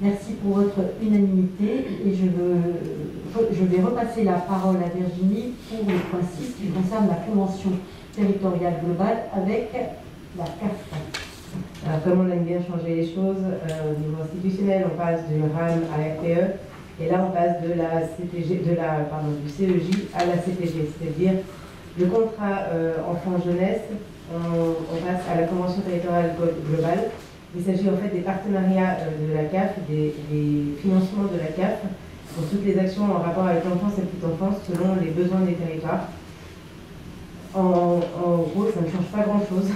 Merci pour votre unanimité et je vais repasser la parole à Virginie pour le point 6 qui concerne la convention territoriale globale avec la CAF. Alors, comme on aime bien changer les choses, au niveau institutionnel, on passe du RAM à RPE, et là on passe de la CTG, du CEJ à la CTG, c'est-à-dire le contrat enfant-jeunesse, on passe à la convention territoriale globale. Il s'agit en fait des partenariats de la CAF, des financements de la CAF pour toutes les actions en rapport avec l'enfance et la petite enfance selon les besoins des territoires. En gros, ça ne change pas grand-chose.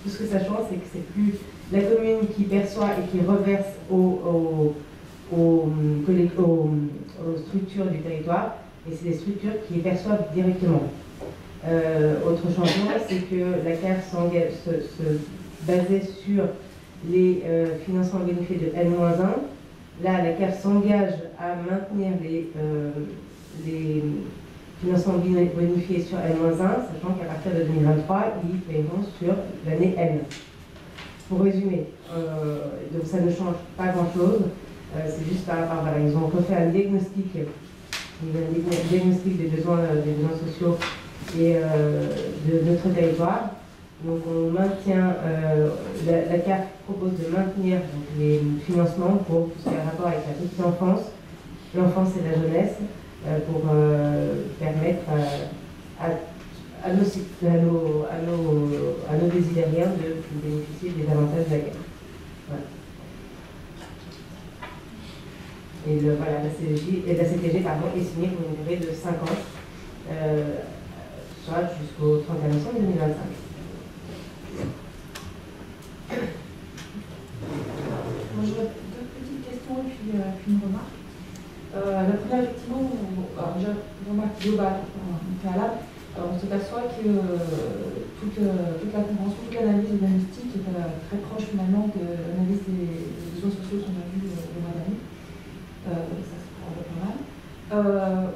Tout ce que ça change, c'est que c'est plus la commune qui perçoit et qui reverse aux structures du territoire, et c'est les structures qui les perçoivent directement. Autre changement, c'est que la CAF se basait sur les financements bonifiés de N-1. Là, la CAF s'engage à maintenir les financements bonifiés sur N-1, sachant qu'à partir de 2023, ils paieront sur l'année N. Pour résumer, donc ça ne change pas grand-chose, c'est juste par rapport, voilà, ils ont refait un diagnostic des besoins sociaux et de notre territoire. Donc on maintient, la CAF propose de maintenir donc, les financements pour tout ce qui a rapport avec la petite enfance, l'enfance et la jeunesse, pour permettre à nos désidériens de bénéficier des avantages de la CAF. Voilà. Et voilà, la CTG est signée pour une durée de 5 ans, soit jusqu'au 31 décembre 2025. Moi, j'aurais 2 petites questions et puis une remarque. La première, effectivement, déjà, une remarque globale, préalable. Alors, on s'aperçoit que toute la convention, toute l'analyse de diagnostic est très proche finalement de l'analyse des besoins sociaux qu'on a vu le mois dernier. Ça se prend pas mal.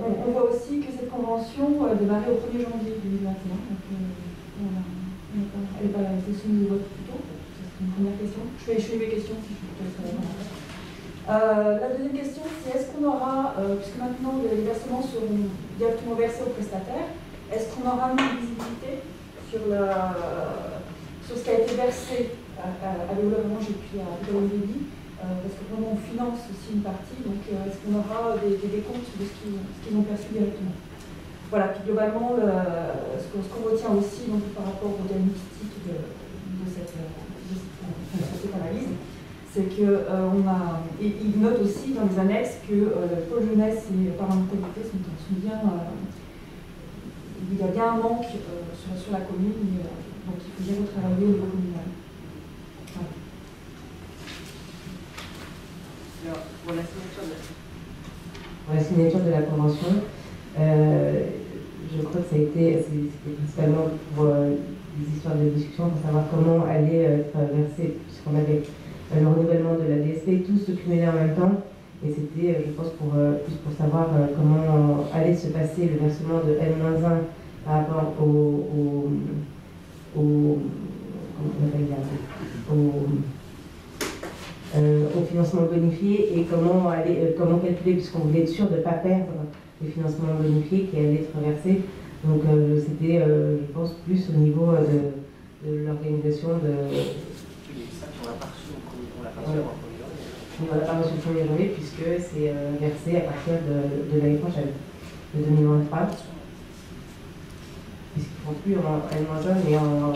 On voit aussi que cette convention démarrait au 1er janvier 2021. Donc, elle n'est pas été soumise au vote plus tôt. C'est une première question. Je fais mes questions si je peux la deuxième question, c'est est-ce qu'on aura, puisque maintenant les versements seront directement versés aux prestataires, est-ce qu'on aura une visibilité sur ce qui a été versé à Veolia Orange et puis à Veolia Débit, parce que vraiment on finance aussi une partie, donc est-ce qu'on aura des décomptes de ce qu'ils ont perçu directement? Voilà, puis globalement, ce qu'on retient aussi donc, par rapport au diagnostic de cette analyse, c'est qu'il note aussi dans les annexes que le pôle jeunesse et parentalité sont bien. Il y a bien un manque sur la commune, donc il faut bien retravailler au niveau communal. Voilà. Alors, pour la signature de la convention, je crois que c'était principalement pour des histoires de discussion, pour savoir comment allait être versé, puisqu'on avait le renouvellement de la DSP, tout se cumulait en même temps, et c'était, je pense, plus pour savoir comment allait se passer le versement de N-1 par rapport au financement bonifié et comment calculer, puisqu'on voulait être sûr de ne pas perdre les financements bonifiés qui allaient être versés. Donc c'était, je pense, plus au niveau de l'organisation de... On l'a pas reçu le 1er janvier puisque c'est versé à partir de l'année prochaine, de 2023. Puisqu'ils ne font plus en N-1 mais en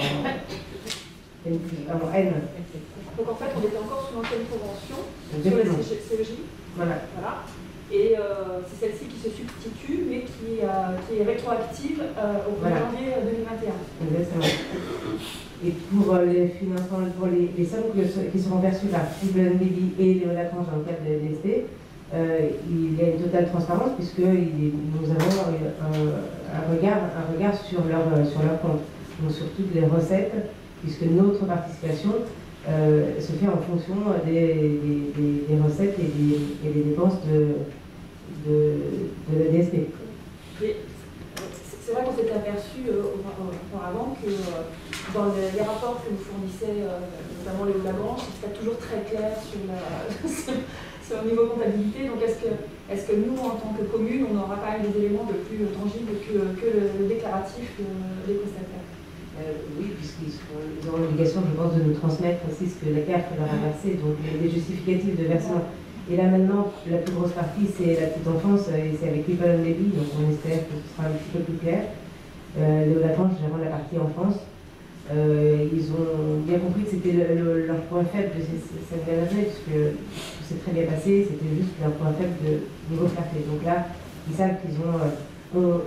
N. Donc en fait, on était encore sous l'ancienne convention, sur la CEJ. Voilà. Et c'est celle-ci qui se substitue, mais qui est rétroactive au 1er janvier 2021. Exactement. Et pour pour les financements, pour les sommes qui seront perçues par People & Baby et Léo Lacrange dans le cadre de l'ESD, il y a une totale transparence puisque nous avons un regard sur leur compte, donc sur toutes les recettes, puisque notre participation se fait en fonction des recettes et des dépenses de la DSP. C'est vrai qu'on s'était aperçu auparavant que dans les rapports que vous fournissez, notamment Léo Lagrange, c'était toujours très clair sur le niveau comptabilité. Donc est-ce que nous, en tant que commune, on aura quand même des éléments de plus tangibles que le déclaratif des prestataires? Oui, puisqu'ils ont l'obligation, je pense, de nous transmettre aussi ce que la CAF leur a versé, donc les justificatifs de versement. Et là maintenant, la plus grosse partie, c'est la petite enfance, et c'est avec People & Baby, donc on espère que ce sera un petit peu plus clair. Léo Lacrange gérant la partie enfance. Ils ont bien compris que c'était leur point faible de cette dernière année, puisque tout s'est très bien passé, c'était juste leur point faible de niveau clarté. Donc là, ils savent qu'ils ont...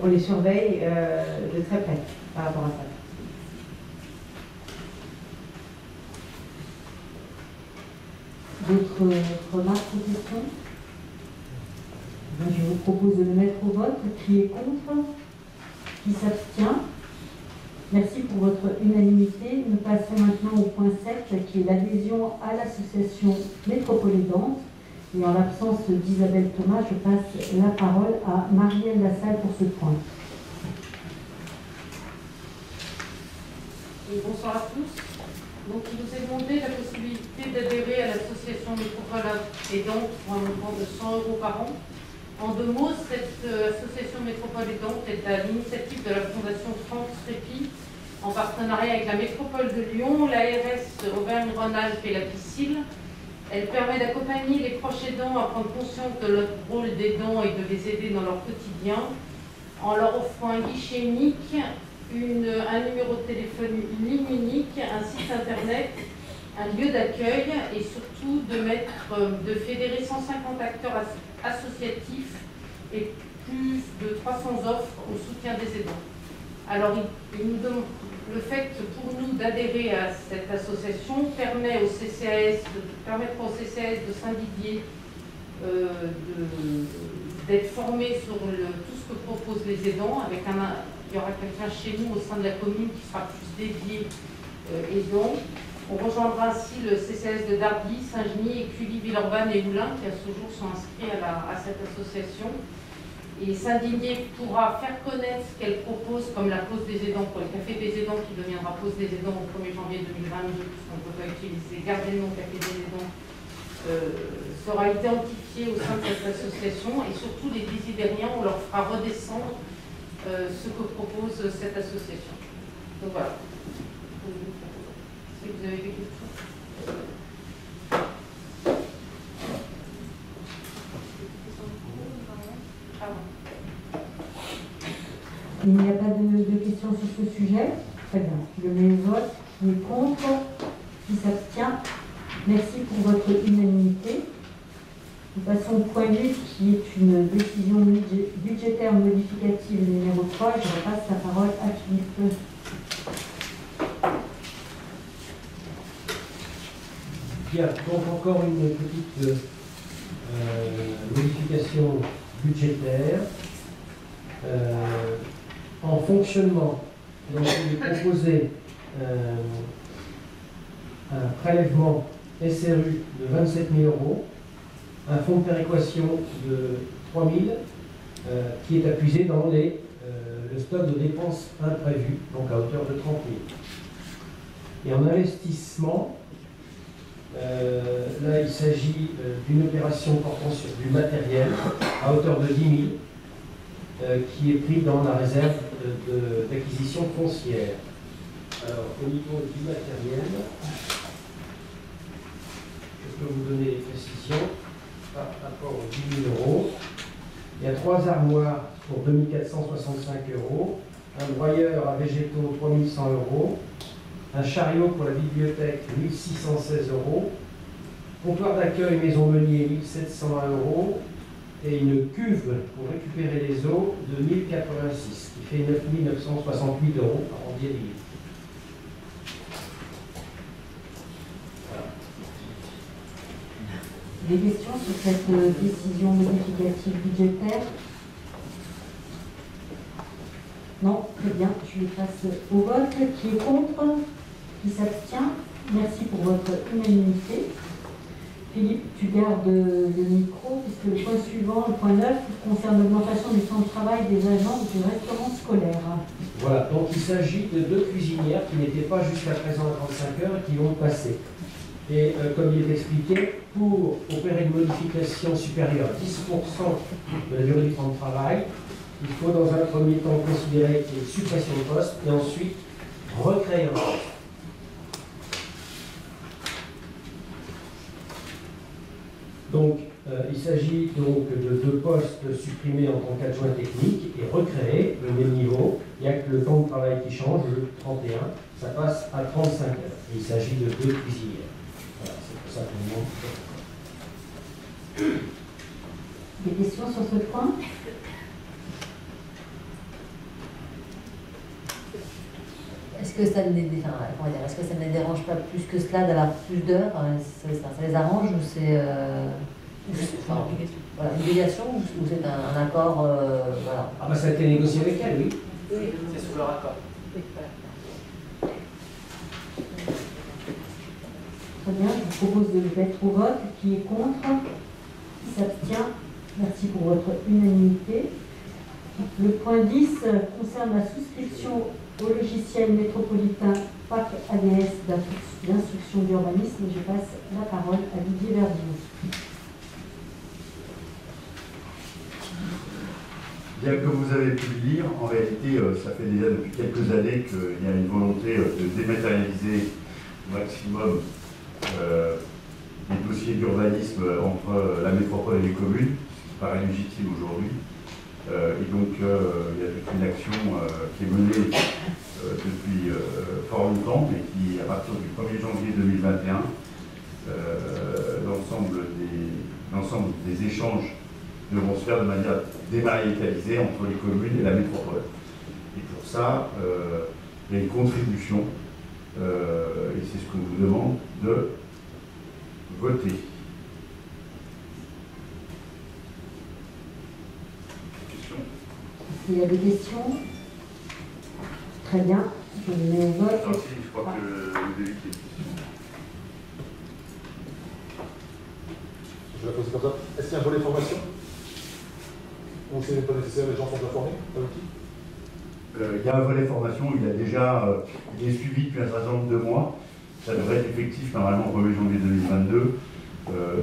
on les surveille de très près par rapport à ça. D'autres remarques ou questions? Je vous propose de le mettre au vote. Qui est contre? Qui s'abstient? Merci pour votre unanimité. Nous passons maintenant au point 7, qui est l'adhésion à l'association Métropole Aidante. Et en l'absence d'Isabelle Thomas, je passe la parole à Marielle Lassalle pour ce point. Et bonsoir à tous. Donc, il nous est demandé la possibilité d'adhérer à l'association Métropole Aidante pour un montant de 100 € par an. En 2 mots, cette association Métropole Aidante est à l'initiative de la Fondation France Répit, en partenariat avec la Métropole de Lyon, l'ARS Auvergne-Rhône-Alpes et la PICIL. Elle permet d'accompagner les proches aidants à prendre conscience de leur rôle d'aidant et de les aider dans leur quotidien, en leur offrant un guichet unique, un numéro de téléphone, une ligne unique, un site internet, un lieu d'accueil et surtout de fédérer 150 acteurs associatifs et plus de 300 offres au soutien des aidants. Alors, il nous demande, le fait pour nous d'adhérer à cette association permettra au CCAS de Saint-Didier d'être formé sur tout ce que proposent les aidants. Il y aura quelqu'un chez nous au sein de la commune qui sera plus dédié aidant. On rejoindra ainsi le CCAS de Darby, Saint-Genis, Écully, Villeurbanne et Moulins qui à ce jour sont inscrits à cette association. Et Saint-Didier pourra faire connaître ce qu'elle propose comme la pause des aidants pour le café des aidants qui deviendra pause des aidants au 1er janvier 2022, puisqu'on peut pas utiliser garder le nom café des aidants, sera identifié au sein de cette association et surtout les désidériens, on leur fera redescendre ce que propose cette association. Donc voilà. Si vous avez des questions. Il n'y a pas de questions sur ce sujet? Très bien. Je mets au vote. Qui est contre? Qui s'abstient? Merci pour votre unanimité. Nous passons au point 8, qui est une décision budgétaire modificative numéro 3. Je repasse la parole à Philippe. Il y a donc encore une petite modification budgétaire. En fonctionnement, donc il est proposé un prélèvement SRU de 27 000 €, un fonds de péréquation de 3 000 qui est appuyé dans le stock de dépenses imprévues, donc à hauteur de 30 000. Et en investissement, là il s'agit d'une opération portant sur du matériel à hauteur de 10 000 qui est pris dans la réserve d'acquisition foncière. Alors au niveau du matériel, je peux vous donner les précisions par rapport aux 10 000 €. Il y a 3 armoires pour 2 465 €, un broyeur à végétaux 3 100 €, un chariot pour la bibliothèque 1 616 €, comptoir d'accueil maison Meunier 1 701 € et une cuve pour récupérer les eaux de 1 086, qui fait 9 968 € arrondi à 10 000. Des questions sur cette décision modificative budgétaire? Non, très bien, je les passe au vote. Qui est contre? Qui s'abstient? Merci pour votre unanimité. Philippe, tu gardes le micro, puisque le point suivant, le point 9, concerne l'augmentation du temps de travail des agents du restaurant scolaire. Voilà, donc il s'agit de 2 cuisinières qui n'étaient pas jusqu'à présent à 35 heures et qui vont passer. Et comme il est expliqué, pour opérer une modification supérieure à 10% de la durée du temps de travail, il faut dans un premier temps considérer qu'il y a une suppression de poste et ensuite recréer un poste. Donc, il s'agit donc de 2 postes supprimés en tant qu'adjoint technique et recréer le même niveau. Il n'y a que le temps de travail qui change, le 31, ça passe à 35 heures. Et il s'agit de 2 cuisinières. Voilà, c'est pour ça qu'on demande. Des questions sur ce point? Est-ce que ça ne les, est-ce que ça ne les dérange pas plus que cela d'avoir plus d'heures? Ça les arrange ou c'est voilà, une obligation ou c'est un accord voilà. Ah bah ça a été négocié avec elle, oui. Oui. C'est sous leur accord. Oui, voilà. Très bien, je vous propose de le mettre au vote. Qui est contre? Qui s'abstient? Merci pour votre unanimité. Le point 10 concerne la souscription au logiciel métropolitain PAC ADS d'instruction d'urbanisme. Je passe la parole à Didier Verdier. Bien, comme vous avez pu le lire, en réalité, ça fait déjà depuis quelques années qu'il y a une volonté de dématérialiser au maximum les dossiers d'urbanisme entre la métropole et les communes, ce qui paraît légitime aujourd'hui. Et donc, il y a toute une action qui est menée depuis fort longtemps, mais qui, à partir du 1er janvier 2021, l'ensemble des échanges devront se faire de manière dématérialisée entre les communes et la métropole. Et pour ça, il y a une contribution, et c'est ce qu'on vous demande de voter. Questions? Il y a des questions? Très bien, je le mets au vote. Attends, si, je crois que le début qui est question. Je vais la poser comme ça. Est-ce qu'il y a un volet formation? Ou c'est pas nécessaire, les gens sont déjà formés à l'outil? Il y a un volet formation, il est suivi depuis un certain nombre de mois. Ça devrait être effectif normalement au 1er janvier 2022.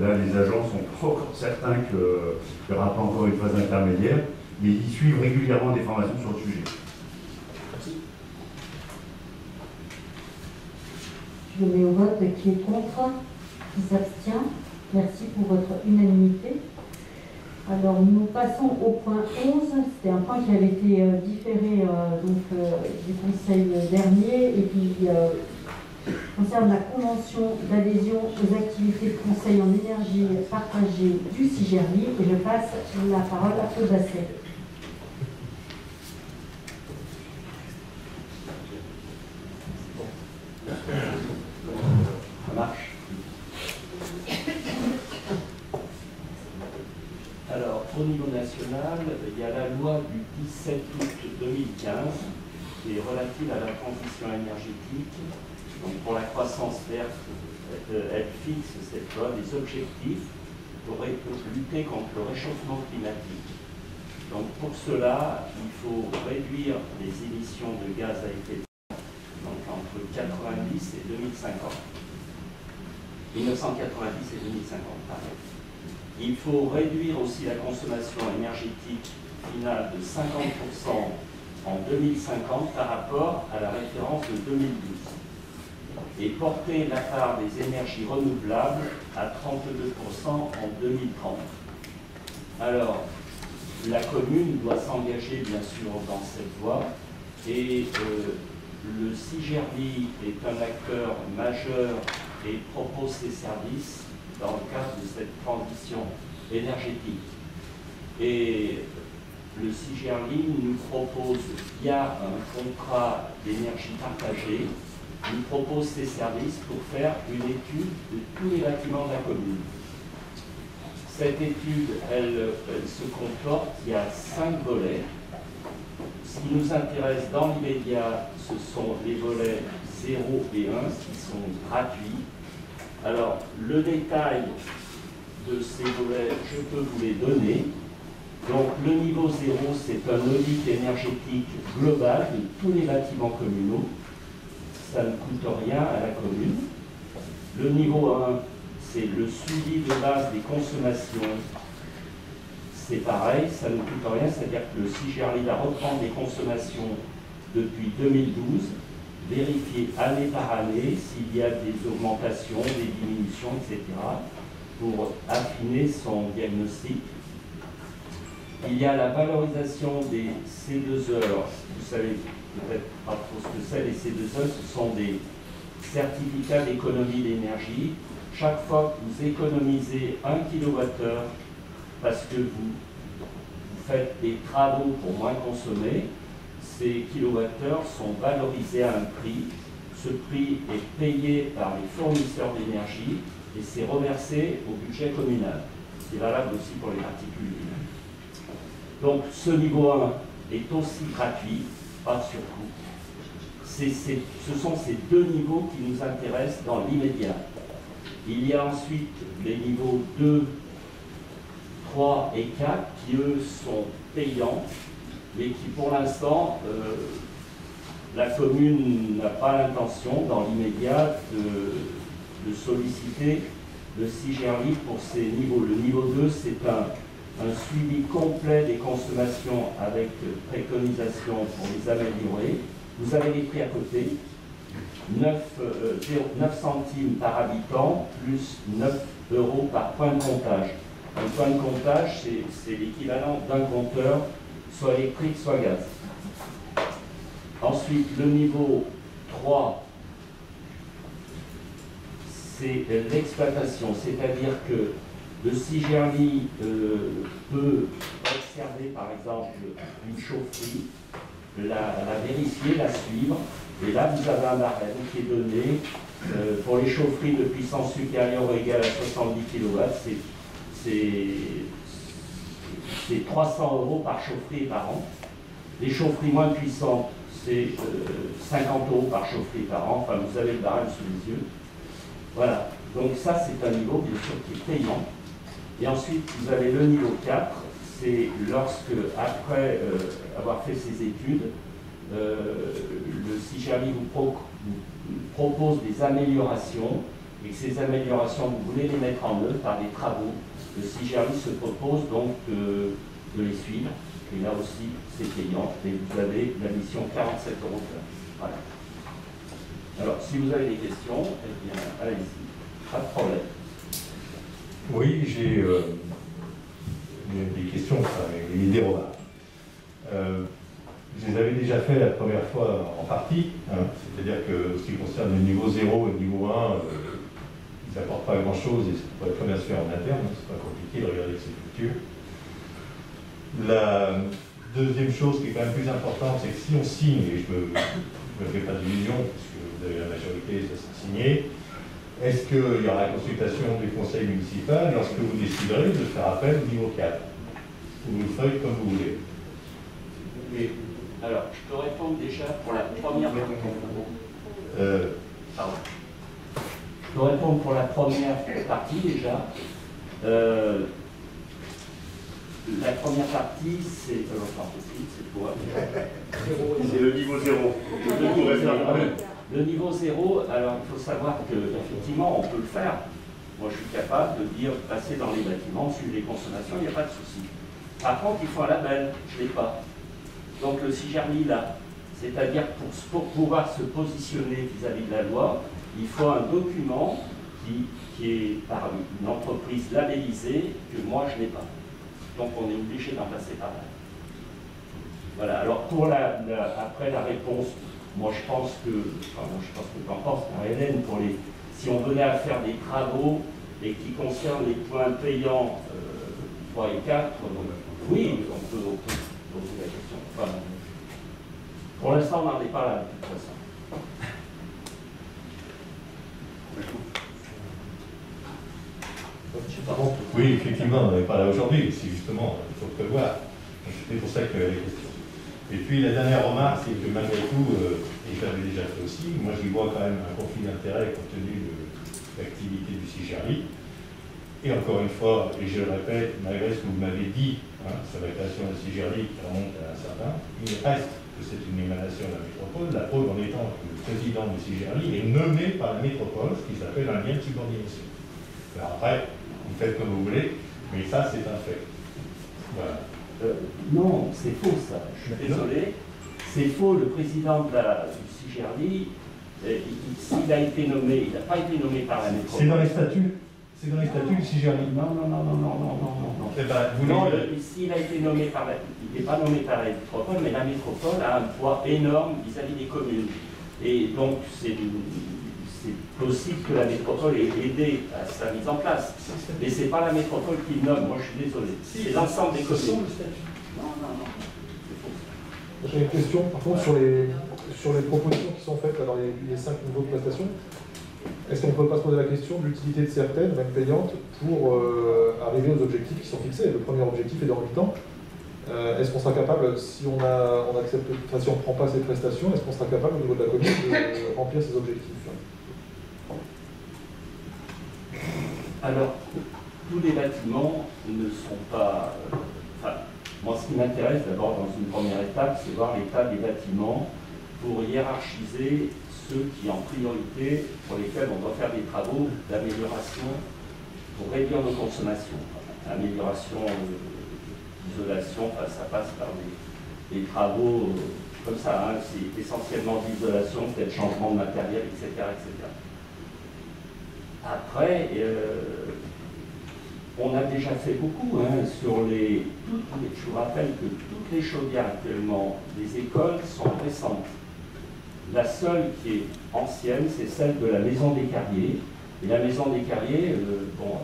Là, les agents sont pas encore certains qu'il n'y aura pas encore une phase intermédiaire, mais ils suivent régulièrement des formations sur le sujet. Merci. Je le mets au vote. Qui est contre? Qui s'abstient? Merci pour votre unanimité. Alors, nous passons au point 11. C'était un point qui avait été différé du Conseil dernier et qui concerne la convention d'adhésion aux activités de conseil en énergie partagée du CIGERLI. Et je passe la parole à Claude Basset. Ça marche. Alors, au niveau national, il y a la loi du 17 août 2015 qui est relative à la transition énergétique. Donc, pour la croissance verte, elle fixe cette loi des objectifs pour lutter contre le réchauffement climatique. Donc, pour cela, il faut réduire les émissions de gaz à effet de serre, donc entre 90 et 2050. 1990 et 2050, pardon. Il faut réduire aussi la consommation énergétique finale de 50% en 2050 par rapport à la référence de 2012 et porter la part des énergies renouvelables à 32% en 2030. Alors, la commune doit s'engager bien sûr dans cette voie et le CIGERLI est un acteur majeur et propose ses services dans le cadre de cette transition énergétique. Et le CIGERLI nous propose, via un contrat d'énergie partagée, nous propose ses services pour faire une étude de tous les bâtiments de la commune. Cette étude, elle se comporte, il y a 5 volets. Ce qui nous intéresse dans l'immédiat, ce sont les volets 0 et 1, qui sont gratuits. Alors, le détail de ces volets, je peux vous les donner. Donc, le niveau 0, c'est un audit énergétique global de tous les bâtiments communaux. Ça ne coûte rien à la commune. Le niveau 1, c'est le suivi de base des consommations. C'est pareil, ça ne coûte rien, c'est-à-dire que le CIGERLI va reprendre des consommations depuis 2012, vérifier année par année s'il y a des augmentations, des diminutions, etc., pour affiner son diagnostic. Il y a la valorisation des C2E. Alors, vous savez peut-être pas trop ce que c'est, les C2E, ce sont des certificats d'économie d'énergie. Chaque fois que vous économisez 1 kWh parce que vous faites des travaux pour moins consommer, ces kilowattheures sont valorisés à un prix. Ce prix est payé par les fournisseurs d'énergie et c'est reversé au budget communal. C'est valable aussi pour les particuliers. Donc ce niveau 1 est aussi gratuit, pas de surcoût. Ce sont ces 2 niveaux qui nous intéressent dans l'immédiat. Il y a ensuite les niveaux 2, 3 et 4 qui, eux, sont payants, mais qui, pour l'instant, la commune n'a pas l'intention, dans l'immédiat, de solliciter le CIGERLI pour ces niveaux. Le niveau 2, c'est un suivi complet des consommations avec préconisation pour les améliorer. Vous avez les prix à côté. 9 centimes par habitant, plus 9 € par point de comptage. Un point de comptage, c'est l'équivalent d'un compteur, soit électrique, soit gaz. Ensuite, le niveau 3, c'est l'exploitation, c'est-à-dire que le CIGERLI peut observer, par exemple, une chaufferie, la vérifier, la suivre. Et là, vous avez un barème qui est donné pour les chaufferies de puissance supérieure ou égale à 70 kW. C'est 300 € par chaufferie par an. Les chaufferies moins puissantes, c'est 50 € par chaufferie par an. Enfin, vous avez le barème sous les yeux. Voilà. Donc ça, c'est un niveau, bien sûr, qui est payant. Et ensuite, vous avez le niveau 4. C'est lorsque, après avoir fait ses études, le CIGERLI vous propose des améliorations et que ces améliorations, vous voulez les mettre en œuvre par des travaux. Le CIGERLI se propose donc de les suivre. Et là aussi, c'est payant. Et vous avez la mission 47 €. Voilà. Alors, si vous avez des questions, eh bien, allez-y. Pas de problème. Oui, j'ai des questions, et des remarques. Je les avais déjà fait la première fois en partie, hein, c'est-à-dire que ce qui concerne le niveau 0 et le niveau 1, ils n'apportent pas grand-chose et ça pourrait très bien se faire en interne, c'est pas compliqué de regarder ces structures. La deuxième chose qui est quand même plus importante, c'est que si on signe, et je ne me fais pas d'illusion, puisque vous avez la majorité, ça sera signé, est-ce qu'il y aura la consultation du conseil municipal lorsque vous déciderez de faire appel au niveau 4 ou vous le ferez comme vous voulez? Alors, je peux répondre déjà pour la première. Pardon. Je peux répondre pour la première partie déjà. La première partie, c'est. C'est quoi? C'est le niveau 0. Le niveau 0, alors il faut savoir qu'effectivement, on peut le faire. Moi, je suis capable de dire, passer dans les bâtiments, suivre les consommations, il n'y a pas de souci. Par contre, il faut un label, je ne l'ai pas. Donc le CIGERLI là, c'est-à-dire pour pouvoir se positionner vis-à-vis de la loi, il faut un document qui est par une entreprise labellisée que moi je n'ai pas. Donc on est obligé d'en passer par là. Voilà, alors pour après la réponse, moi je pense que, enfin moi je pense que t'en penses, Hélène, si on venait à faire des travaux et qui concernent les points payants 3 et 4, oui, on peut poser la question. Enfin, pour l'instant, on n'en est pas là, de toute façon. Par contre, Oui, effectivement, on n'est pas là aujourd'hui, c'est justement, il faut prévoir. C'est pour ça que les questions. Et puis la dernière remarque, c'est que malgré tout, et je l'avais déjà fait aussi, moi j'y vois quand même un conflit d'intérêt compte tenu de l'activité du CIGERLI. Et encore une fois, et je le répète, malgré ce que vous m'avez dit sur la création de CIGERLI qui remonte à un certain, il reste que c'est une émanation de la métropole, la preuve en étant que le président du CIGERLI est nommé par la métropole, ce qui s'appelle un lien de subordination. Alors après, vous faites comme vous voulez, mais ça c'est un fait. Voilà. Non, c'est faux ça, je suis désolé. C'est faux, le président du CIGERLI, s'il a été nommé, il n'a pas été nommé par la métropole. C'est dans les statuts. C'est dans les statuts du CIGERLI. Non. Eh ben, s'il a été nommé par il n'est pas nommé par la métropole, mais la métropole a un poids énorme vis-à-vis des communes. Et donc, c'est possible que la métropole ait aidé à sa mise en place. Mais ce n'est pas la métropole qui le nomme, moi je suis désolé. C'est l'ensemble des communes. Non. J'ai une question, par contre, sur les propositions qui sont faites, alors les 5 niveaux de prestation. Est-ce qu'on ne peut pas se poser la question de l'utilité de certaines, même payantes, pour arriver aux objectifs qui sont fixés? Le premier objectif est dans 8 ans. Est-ce qu'on sera capable, si on accepte, enfin, si on ne prend pas ces prestations, est-ce qu'on sera capable au niveau de la commune de remplir ces objectifs? Alors, tous les bâtiments ne sont pas... moi, ce qui m'intéresse d'abord dans une première étape, c'est voir l'état des bâtiments pour hiérarchiser ceux qui, en priorité, pour lesquels on doit faire des travaux d'amélioration pour réduire nos consommations. Amélioration d'isolation, ça passe par des travaux comme ça, c'est essentiellement d'isolation, peut-être changement de matériel, etc. Après, on a déjà fait beaucoup sur je vous rappelle que toutes les chaudières actuellement des écoles sont récentes. La seule qui est ancienne, c'est celle de la Maison des Carriers. Et la Maison des Carriers,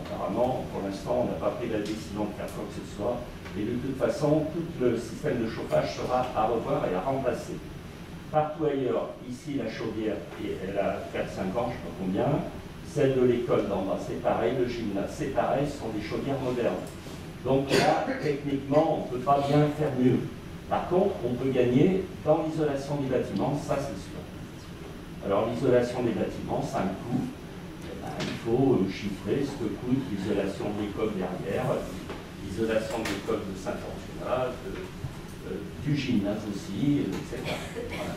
apparemment, pour l'instant, on n'a pas pris la décision de faire quoi que ce soit. Et de toute façon, tout le système de chauffage sera à revoir et à remplacer. Partout ailleurs, ici, la chaudière, elle a 4-5 ans, je ne sais pas combien. Celle de l'école d'en bas, c'est pareil. Le gymnase, c'est pareil. Ce sont des chaudières modernes. Donc là, techniquement, on ne peut pas bien faire mieux. Par contre, on peut gagner dans l'isolation des bâtiments, ça c'est sûr. Alors l'isolation des bâtiments, ça a un coût. Il faut chiffrer ce que coûte l'isolation de l'école derrière, l'isolation de l'école de Saint-Fortunat, du gymnase aussi, etc. Voilà.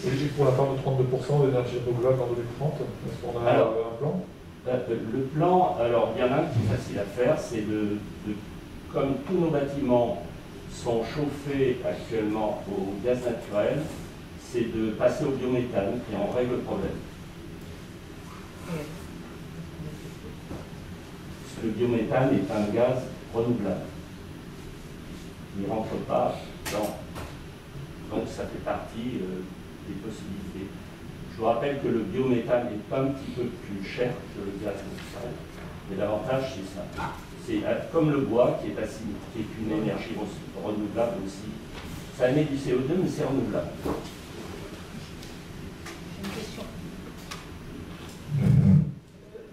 Et pour la part de 32% d'énergie renouvelable en 2030, est-ce qu'on a un plan? Le plan, alors il y en a un qui est facile à faire, c'est comme tous nos bâtiments sont chauffés actuellement au gaz naturel, c'est de passer au biométhane et on règle le problème. Parce que le biométhane est un gaz renouvelable. Il ne rentre pas dans. Donc ça fait partie des possibilités. Je vous rappelle que le biométhane est un petit peu plus cher que le gaz naturel, mais l'avantage c'est ça. C'est comme le bois qui est une énergie renouvelable aussi. Ça émet du CO2, mais c'est renouvelable. J'ai une question.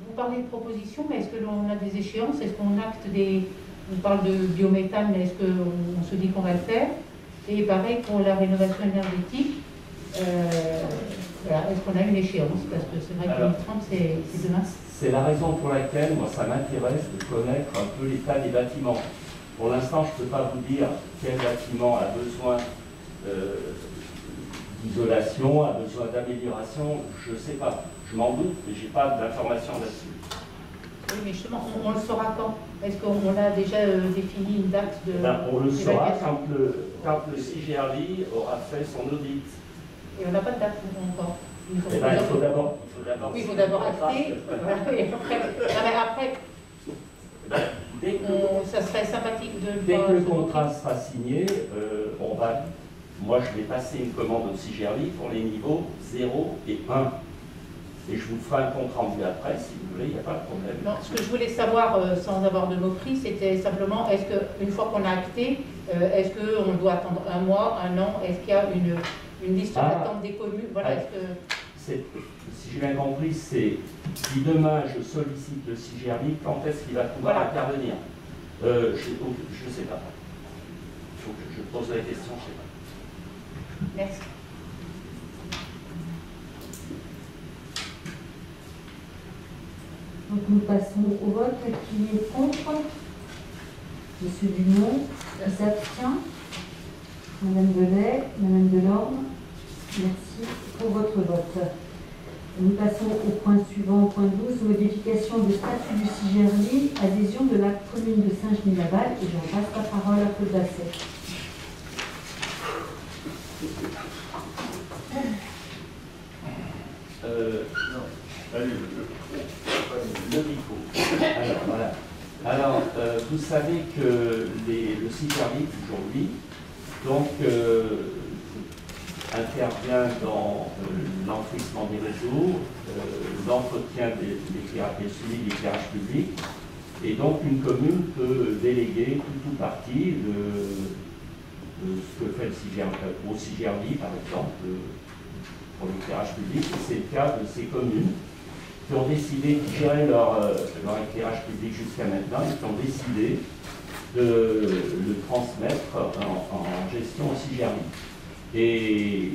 Vous parlez de propositions, mais est-ce que l'on a des échéances? Est-ce qu'on acte des... On parle de biométhane, mais est-ce qu'on se dit qu'on va le faire? Et pareil pour la rénovation énergétique. Est-ce qu'on a une échéance? Parce que c'est vrai que 2030, c'est demain. C'est la raison pour laquelle, moi, ça m'intéresse de connaître un peu l'état des bâtiments. Pour l'instant, je ne peux pas vous dire quel bâtiment a besoin d'isolation, a besoin d'amélioration, je ne sais pas. Je m'en doute, mais je n'ai pas d'informations là-dessus. Oui, mais justement, on le saura quand? Est-ce qu'on a déjà défini une date de... On le saura quand le CIGERLI aura fait son audit. Et on n'a pas de date encore. Il faut d'abord... Oui, il faut d'abord acter. Voilà, et après ça serait sympathique de... Dès que le contrat sera signé, moi je vais passer une commande au CIGERLI pour les niveaux 0 et 1. Et je vous ferai un compte rendu après, si vous voulez, il n'y a pas de problème. Non, ce que je voulais savoir, sans avoir de mots pris, c'était simplement, est-ce qu'une fois qu'on a acté, est-ce qu'on doit attendre un mois, un an? Est-ce qu'il y a une liste d'attente des communes? Voilà, est-ce que... si j'ai bien compris, c'est si demain je sollicite le CIGERNI, quand est-ce qu'il va pouvoir intervenir? Je ne sais pas. Il faut que je pose la question, je ne sais pas. Merci. Donc nous passons au vote. Qui est contre? Monsieur Dumont. Qui s'abstient? Madame Delay, Madame Delorme. Merci pour votre vote. Nous passons au point suivant, point 12, modification de statut du CIGERNI, adhésion de la commune de Saint-Genis-Laval. Et j'en passe la parole à Claude Basset. Le micro. Alors, voilà. Alors, vous savez que le CIGERNI, aujourd'hui, donc, intervient dans l'enfouissement des réseaux, l'entretien des l'éclairage public, et donc une commune peut déléguer tout ou partie de ce que fait le CIGERNI, au CIGERNI par exemple, pour l'éclairage public. C'est le cas de ces communes qui ont décidé, qui géraient leur éclairage public jusqu'à maintenant, et qui ont décidé de le transmettre en gestion au CIGERNI. Et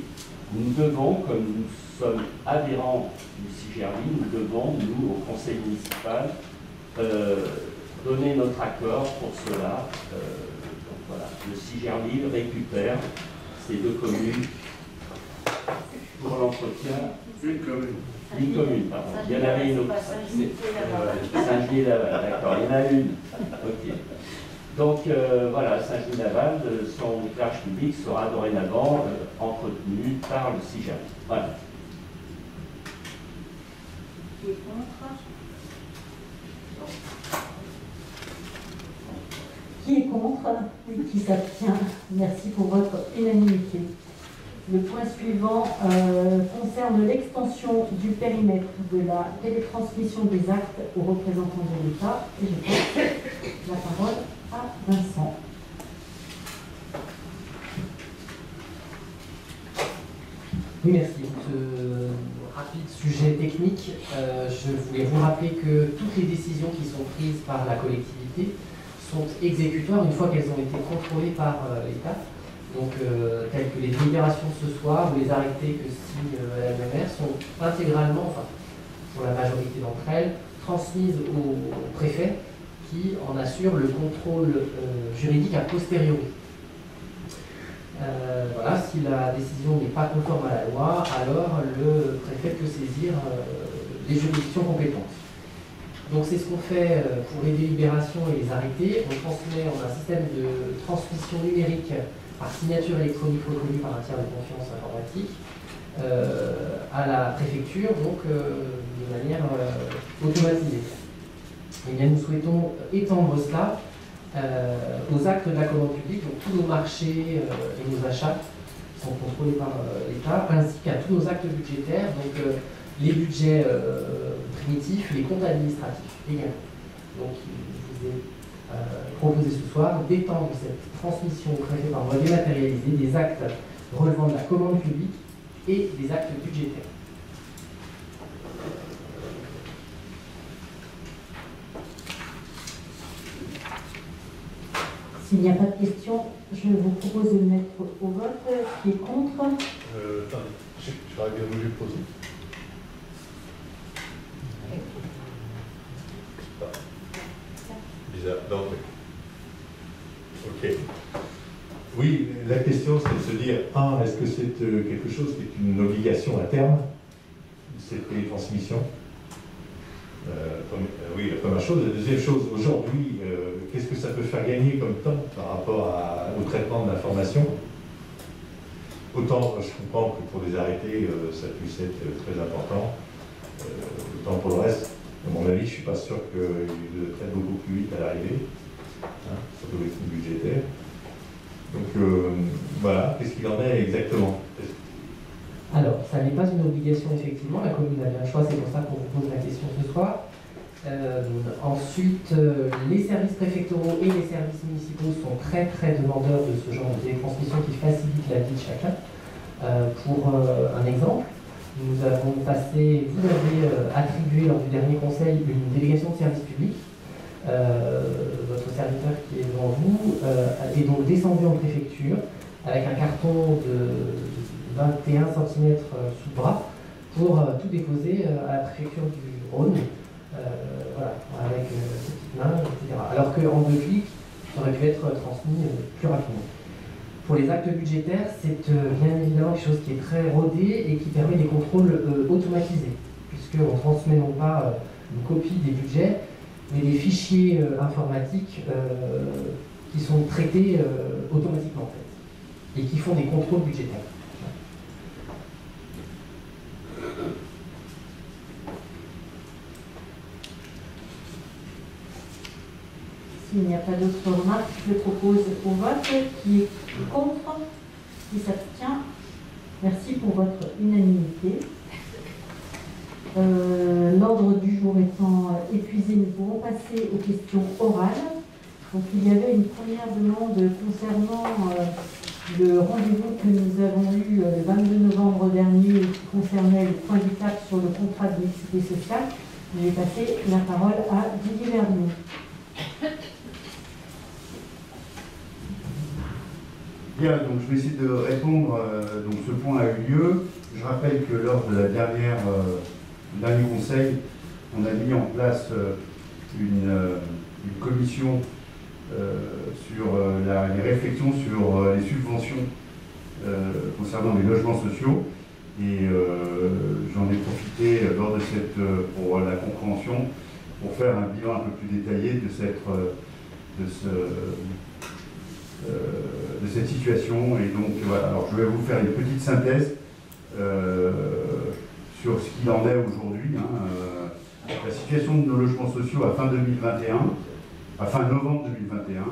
nous devons, comme nous sommes adhérents du CIGERNI, nous devons, nous, au conseil municipal, donner notre accord pour cela. Donc voilà, le CIGERNI récupère ces deux communes pour l'entretien. Une commune, pardon. Il y en avait une autre. Saint-Genis-Laval, d'accord, il y en a une. Ok. Donc voilà, Saint-Genis-Laval, son éclairage public sera dorénavant entretenu par le CIGERNI. Voilà. Qui est contre? Qui est contre et qui s'abstient? Merci pour votre unanimité. Le point suivant concerne l'extension du périmètre de la télétransmission des actes aux représentants de l'État. Et je passe la parole à Vincent. Oui, merci. Rapide sujet technique. Je voulais vous rappeler que toutes les décisions qui sont prises par la collectivité sont exécutoires une fois qu'elles ont été contrôlées par l'État. Donc, telles que les délibérations ce soir ou les arrêtés que signe Madame la maire sont intégralement, enfin, pour la majorité d'entre elles, transmises au préfet qui en assure le contrôle juridique a posteriori. Voilà, si la décision n'est pas conforme à la loi, alors le préfet peut saisir les juridictions compétentes. Donc c'est ce qu'on fait pour les délibérations et les arrêtés. On transmet en un système de transmission numérique par signature électronique reconnue par un tiers de confiance informatique à la préfecture, donc de manière automatisée. Et bien, nous souhaitons étendre cela aux actes de la commande publique, donc tous nos marchés et nos achats sont contrôlés par l'État, ainsi qu'à tous nos actes budgétaires, donc les budgets primitifs, les comptes administratifs également. Donc, je vous ai proposé ce soir d'étendre cette transmission au préfet par voie dématérialisée des actes relevant de la commande publique et des actes budgétaires. S'il n'y a pas de questions, je vous propose de mettre au vote. Qui est contre? Attendez, je vais bien vous le poser. Bizarre. Non, ok. Oui, la question c'est de se dire, est-ce que c'est quelque chose qui est une obligation à terme, cette télétransmission? Oui, la première chose. La deuxième chose, aujourd'hui, qu'est-ce que ça peut faire gagner comme temps par rapport au traitement de l'information? Autant je comprends que pour les arrêtés, ça puisse être très important, autant pour le reste, à mon avis, je ne suis pas sûr qu'ils le traitent beaucoup plus vite à l'arrivée, surtout avec une budgétaire. Donc voilà, qu'est-ce qu'il en est exactement? Alors, ça n'est pas une obligation, effectivement, la commune a bien le choix, c'est pour ça qu'on vous pose la question ce soir. Ensuite, les services préfectoraux et les services municipaux sont très très demandeurs de ce genre de télétransmission qui facilite la vie de chacun. Pour un exemple, Nous avons passé, vous avez attribué lors du dernier conseil une délégation de service public. Votre serviteur qui est devant vous est donc descendu en préfecture avec un carton de 21 cm sous le bras pour tout déposer à la préfecture du Rhône, voilà, avec ses petites mains, etc. Alors qu'en 2 clics, ça aurait pu être transmis plus rapidement. Pour les actes budgétaires, c'est bien évidemment quelque chose qui est très rodé et qui permet des contrôles automatisés, puisqu'on ne transmet non pas une copie des budgets, mais des fichiers informatiques qui sont traités automatiquement en fait, et qui font des contrôles budgétaires. S'il n'y a pas d'autres remarques, je le propose au vote. Qui est contre? Qui s'abstient? Merci pour votre unanimité. L'ordre du jour étant épuisé, nous pouvons passer aux questions orales. Donc, il y avait une première demande concernant le rendez-vous que nous avons eu le 22 novembre dernier qui concernait le point d'étape sur le contrat de mixité sociale. Je vais passer la parole à Didier Vernier. Bien, donc je vais essayer de répondre. Donc ce point a eu lieu. Je rappelle que lors de la dernier conseil, on a mis en place une commission sur les réflexions sur les subventions concernant les logements sociaux. Et j'en ai profité lors de pour la compréhension pour faire un bilan un peu plus détaillé de cette situation. Et donc voilà, alors je vais vous faire une petite synthèse sur ce qu'il en est aujourd'hui. La situation de nos logements sociaux à fin 2021, à fin novembre 2021,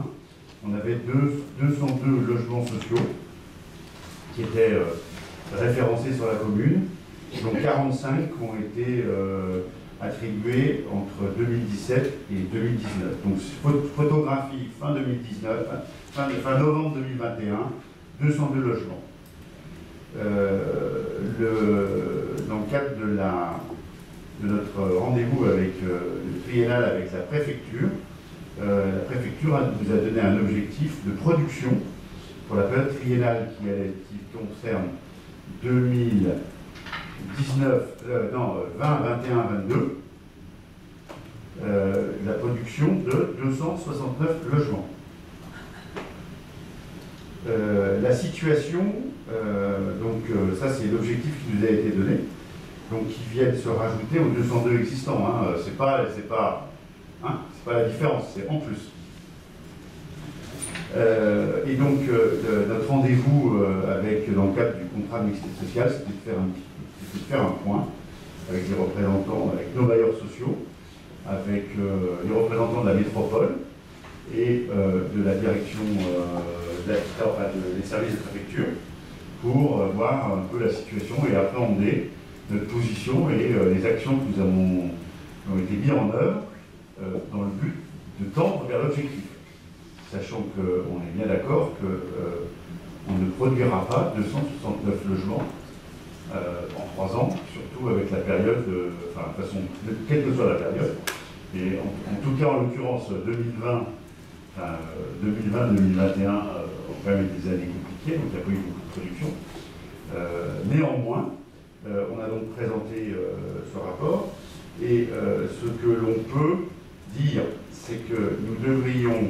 on avait 202 logements sociaux qui étaient référencés sur la commune, donc 45 ont été attribués entre 2017 et 2019. Donc photographie fin 2019, fin novembre 2021, 202 logements. Dans le cadre de notre rendez-vous avec le triennal avec la préfecture nous a donné un objectif de production pour la période triennale qui concerne 20, 21, 22, la production de 269 logements. La situation, ça c'est l'objectif qui nous a été donné, donc qui viennent se rajouter aux 202 existants. C'est pas la différence, c'est en plus. Et donc notre rendez-vous dans le cadre du contrat de mixité sociale, c'était de faire un point avec les représentants, avec nos bailleurs sociaux, avec les représentants de la métropole et de la direction des services de préfecture pour voir un peu la situation et appréhender notre position et les actions qui ont été mises en œuvre dans le but de tendre vers l'objectif. Sachant qu'on est bien d'accord qu'on ne produira pas 269 logements en 3 ans, surtout avec la période, de toute façon, quelle que soit la période. Et en tout cas, en l'occurrence, 2020-2021 ont quand même été des années compliquées, donc il n'y a pas eu beaucoup de production. Néanmoins, on a donc présenté ce rapport, et ce que l'on peut dire, c'est que nous devrions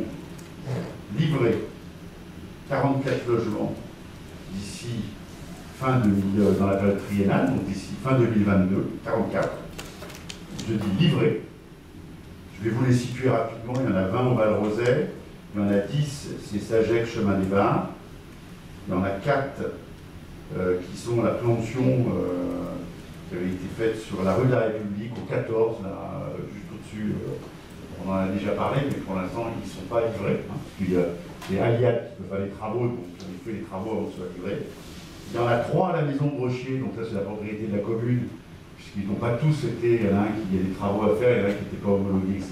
livrer 44 logements d'ici dans la période triennale, donc d'ici fin 2022, 44. Je dis livrer. Je vais vous les situer rapidement. Il y en a 20 au Val-Rosay, il y en a 10, c'est Sagec, Chemin des Bars. Il y en a 4 qui sont la plantion qui avait été faite sur la rue de la République, au 14, là, juste au-dessus. On en a déjà parlé, mais pour l'instant, ils ne sont pas livrés. Puis il y a des Aliades qui peuvent faire les travaux, donc on fait les travaux avant qu'ils soient livrés. Il y en a 3 à la maison Brochier, donc ça c'est la propriété de la commune, puisqu'ils n'ont pas tous été, il y en a un qui a des travaux à faire, il y en a un qui n'était pas homologué, etc.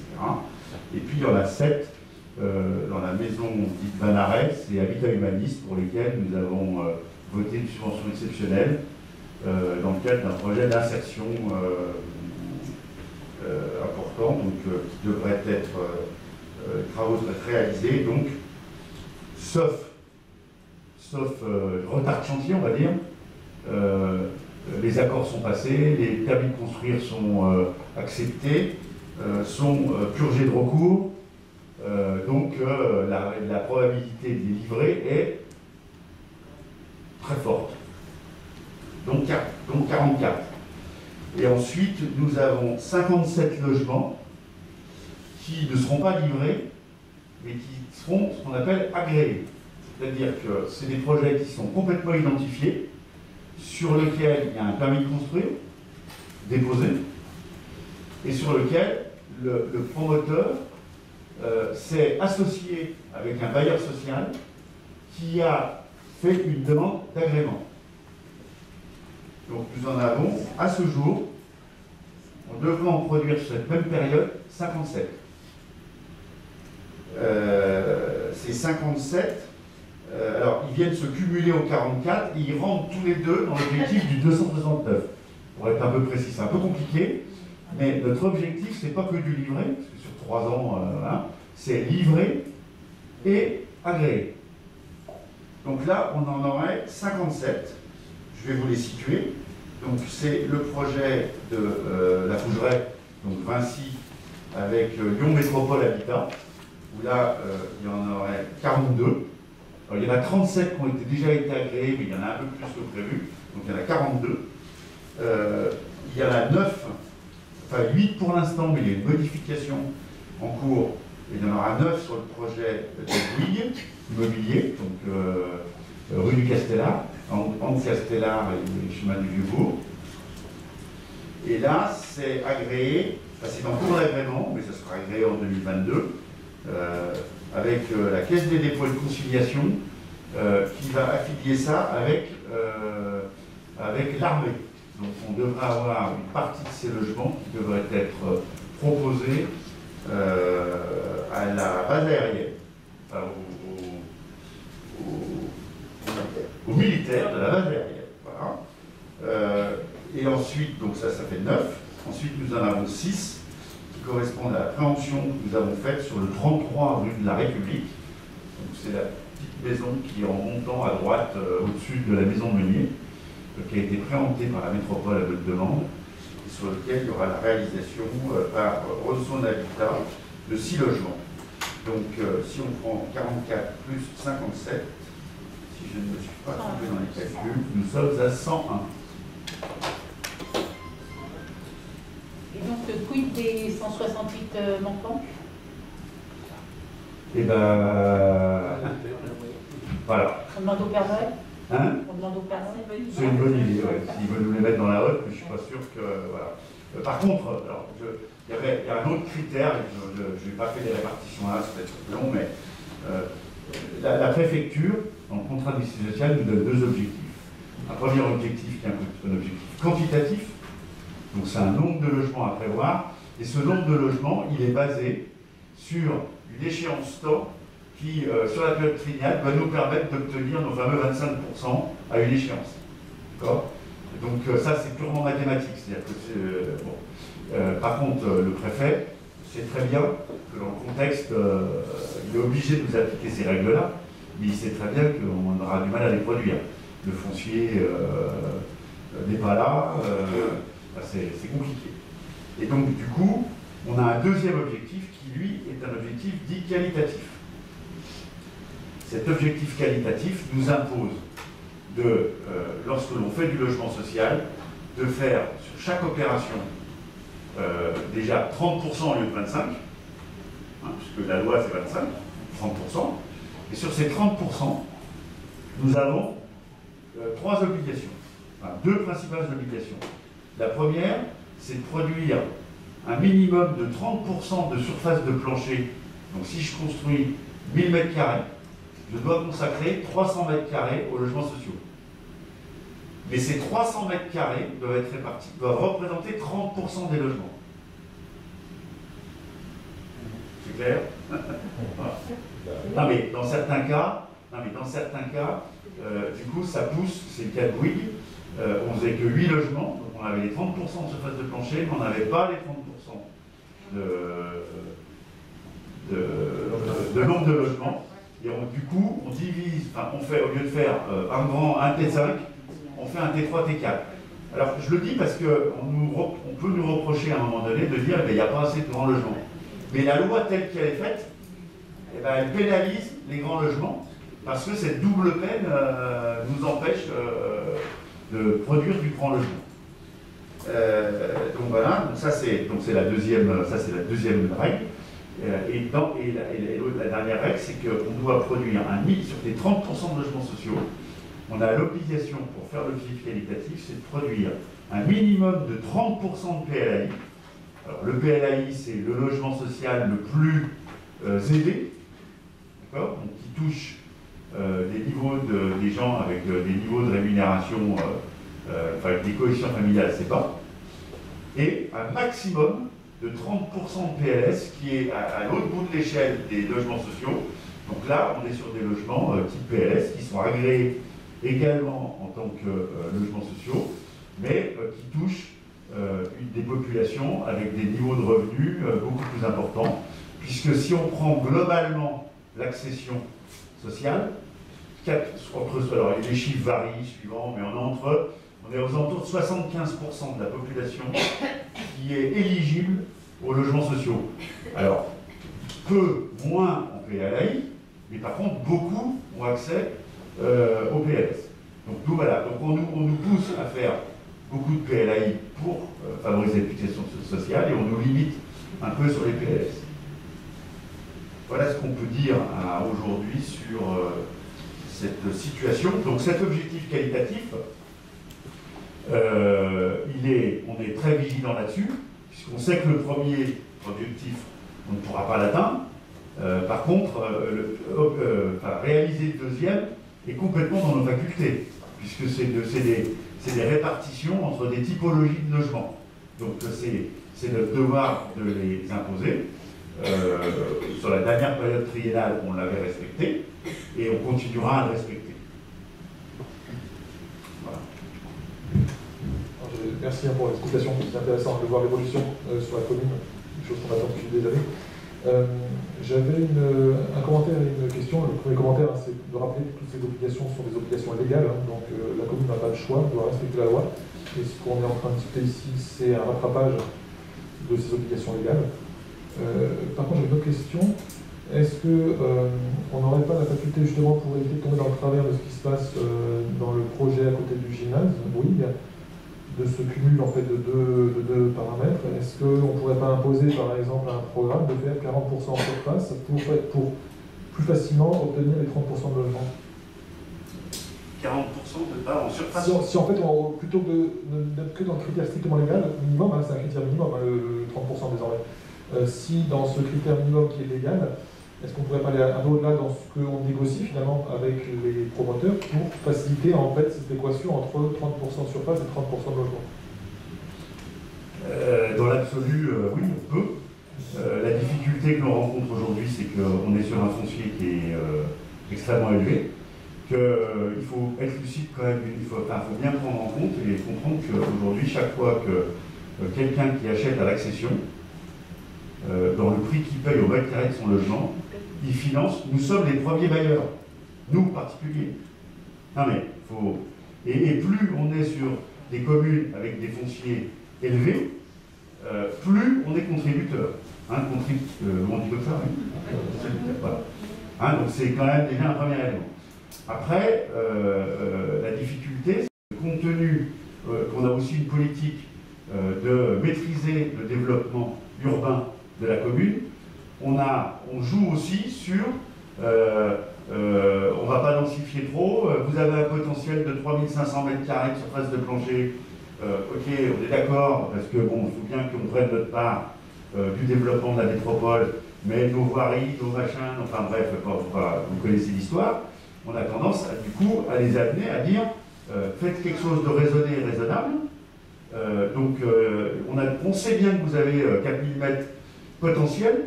Et puis il y en a 7 dans la maison dite Vanarès et Habitat Humaniste, pour lesquels nous avons voté une subvention exceptionnelle dans le cadre d'un projet d'insertion important, donc qui devrait être travaux réalisés, donc sauf retard de chantier, on va dire. Les accords sont passés, les permis de construire sont acceptés, sont purgés de recours, donc la probabilité de les livrer est très forte. Donc 44. Et ensuite, nous avons 57 logements qui ne seront pas livrés, mais qui seront ce qu'on appelle agréés. C'est-à-dire que c'est des projets qui sont complètement identifiés, sur lesquels il y a un permis de construire déposé, et sur lequel le promoteur s'est associé avec un bailleur social qui a fait une demande d'agrément. Donc nous en avons, à ce jour, on devrait en produire sur cette même période 57. Ces 57, alors ils viennent se cumuler au 44 et ils rentrent tous les deux dans l'objectif du 269. Pour être un peu précis, c'est un peu compliqué, mais notre objectif, c'est pas que du livré, parce que sur 3 ans, c'est livré et agréé. Donc là, on en aurait 57. Je vais vous les situer. Donc c'est le projet de la Fougeraie, donc Vinci, avec Lyon Métropole Habitat, où là, il y en aurait 42. Alors, il y en a 37 qui ont déjà été agréés, mais il y en a un peu plus que prévu. Donc il y en a 42. Il y en a 9, enfin 8 pour l'instant, mais il y a une modification en cours. Et il y en aura 9 sur le projet de Bouygues immobilier, donc rue du Castellar, entre Castellar et chemin du Vieux-Bourg. Et là, c'est agréé, enfin, c'est en cours d'agrément, mais ça sera agréé en 2022, avec la Caisse des dépôts et de conciliation, qui va affilier ça avec l'armée. Donc on devrait avoir une partie de ces logements qui devraient être proposés à la base aérienne, enfin, aux militaires de la base aérienne. Voilà. Et ensuite, donc ça fait 9. Ensuite, nous en avons 6 qui correspondent à la préemption que nous avons faite sur le 33 rue de la République. Donc c'est la petite maison qui est en montant à droite au-dessus de la maison de Meunier, qui a été préemptée par la métropole à votre demande, et sur lequel il y aura la réalisation par Roson Habitat de 6 logements. Donc si on prend 44 plus 57, si je ne me suis pas trompé dans les calculs, nous sommes à 101. Et donc, quid des 168 manquants? Eh ben, voilà. On demande au Père Noël? Hein? On demande au Père Noël? C'est une bonne idée, ouais. S'ils veulent nous les mettre dans la hotte, mais je ne suis pas sûr que... Voilà. Par contre, alors, il y a un autre critère, je n'ai pas fait les répartitions là, c'est peut-être long, mais la préfecture, dans le contrat de justice sociale, nous donne 2 objectifs. Un premier objectif qui est un objectif quantitatif, donc c'est un nombre de logements à prévoir, et ce nombre de logements, il est basé sur une échéance temps qui, sur la période triennale, va nous permettre d'obtenir nos fameux 25% à une échéance. D'accord? Donc ça, c'est purement mathématique. C'est-à-dire que c'est... bon. Par contre, le préfet sait très bien que dans le contexte, il est obligé de nous appliquer ces règles-là, mais il sait très bien qu'on aura du mal à les produire. Le foncier n'est pas là, c'est compliqué. Et donc, du coup, on a un deuxième objectif qui, lui, est un objectif dit qualitatif. Cet objectif qualitatif nous impose de, lorsque l'on fait du logement social, de faire sur chaque opération déjà 30% au lieu de 25%, hein, puisque la loi c'est 25%, 30%, et sur ces 30%, nous avons 3 obligations, enfin, 2 principales obligations. La première, c'est de produire un minimum de 30% de surface de plancher. Donc si je construis 1000 m², je dois consacrer 300 m² aux logements sociaux. Mais ces 300 m² doivent être répartis, doivent représenter 30% des logements. C'est clair? Non mais dans certains cas, du coup ça pousse, c'est le cas de Bouygues, on faisait que 8 logements, donc on avait les 30% de surface de plancher, mais on n'avait pas les 30% de nombre de logements. Et du coup, on divise, enfin, on fait, au lieu de faire un T5, on fait un T3, T4. Alors, je le dis parce qu'on peut nous reprocher à un moment donné de dire qu'il n'y a pas assez de grands logements. Mais la loi telle qu'elle est faite, eh ben, elle pénalise les grands logements parce que cette double peine nous empêche de produire du grand logement. Donc voilà, donc ça c'est la deuxième règle. Et la dernière règle, c'est qu'on doit produire sur les 30% de logements sociaux, on a l'obligation, pour faire l'objectif qualitatif, c'est de produire un minimum de 30% de PLAI. Alors, le PLAI, c'est le logement social le plus aidé, d'accord, donc qui touche des gens avec des niveaux de rémunération, avec des coefficients familiales, c'est pas, et un maximum de 30% de PLS qui est à l'autre bout de l'échelle des logements sociaux. Donc là, on est sur des logements type PLS qui sont agréés également en tant que logements sociaux, mais qui touchent des populations avec des niveaux de revenus beaucoup plus importants, puisque si on prend globalement l'accession sociale, alors les chiffres varient suivant, mais on est aux alentours de 75% de la population qui est éligible aux logements sociaux. Alors, moins en PLAI, mais par contre, beaucoup ont accès au PLS. Donc nous, voilà, donc on nous pousse à faire beaucoup de PLAI pour favoriser l'application sociale et on nous limite un peu sur les PLS. Voilà ce qu'on peut dire aujourd'hui sur cette situation. Donc cet objectif qualitatif, on est très vigilant là-dessus, puisqu'on sait que le premier objectif, on ne pourra pas l'atteindre. Par contre, réaliser le deuxième est complètement dans nos facultés, puisque c'est des répartitions entre des typologies de logements. Donc c'est notre devoir de les imposer. Sur la dernière période triennale, on l'avait respecté, et on continuera à le respecter. Voilà. Merci pour l'explication, c'est intéressant de voir l'évolution sur la commune, une chose qu'on attend depuis des années. J'avais un commentaire et une question. Le premier commentaire, c'est de rappeler que toutes ces obligations sont des obligations légales, donc la commune n'a pas de choix, elle doit respecter la loi. Et ce qu'on est en train de discuter ici, c'est un rattrapage de ces obligations légales. Par contre, j'ai une autre question. Est-ce qu'on n'aurait pas la faculté, justement, pour éviter de tomber dans le travers de ce qui se passe dans le projet à côté du gymnase, Bouygues, de ce cumul en fait, de deux paramètres? Est-ce qu'on ne pourrait pas imposer, par exemple, à un programme de faire 40% en surface pour plus facilement obtenir les 30% de logement? 40% de part en surface? Si en fait, plutôt que d'être que dans le critère strictement légal, minimum, c'est un critère minimum, le 30% désormais. Si dans ce critère minimum qui est légal, est-ce qu'on ne pourrait pas aller un peu au-delà dans ce qu'on négocie finalement avec les promoteurs pour faciliter en fait cette équation entre 30% de surface et 30% de logement? Dans l'absolu, oui, on peut. La difficulté que l'on rencontre aujourd'hui, c'est qu'on est sur un foncier qui est extrêmement élevé, qu'il faut être lucide quand même, il faut bien prendre en compte et comprendre qu'aujourd'hui, chaque fois que quelqu'un qui achète à l'accession, dans le prix qu'il paye au mètre carré de son logement, il finance, nous sommes les premiers bailleurs, nous particuliers. Non mais, et plus on est sur des communes avec des fonciers élevés, plus on est contributeur. On dit comme ça, oui. Voilà. Donc c'est quand même déjà un premier élément. Après, la difficulté, c'est que compte tenu qu'on a aussi une politique de maîtriser le développement urbain de la commune, on joue aussi sur, on ne va pas densifier trop, vous avez un potentiel de 3500 m² de surface de plancher, ok, on est d'accord, parce que bon, il faut bien qu'on prenne notre part du développement de la métropole, mais nos voiries, nos machins, enfin bref, vous connaissez l'histoire, on a tendance du coup à les amener à dire, faites quelque chose de raisonné et raisonnable, on sait bien que vous avez 4000 mètres potentiels,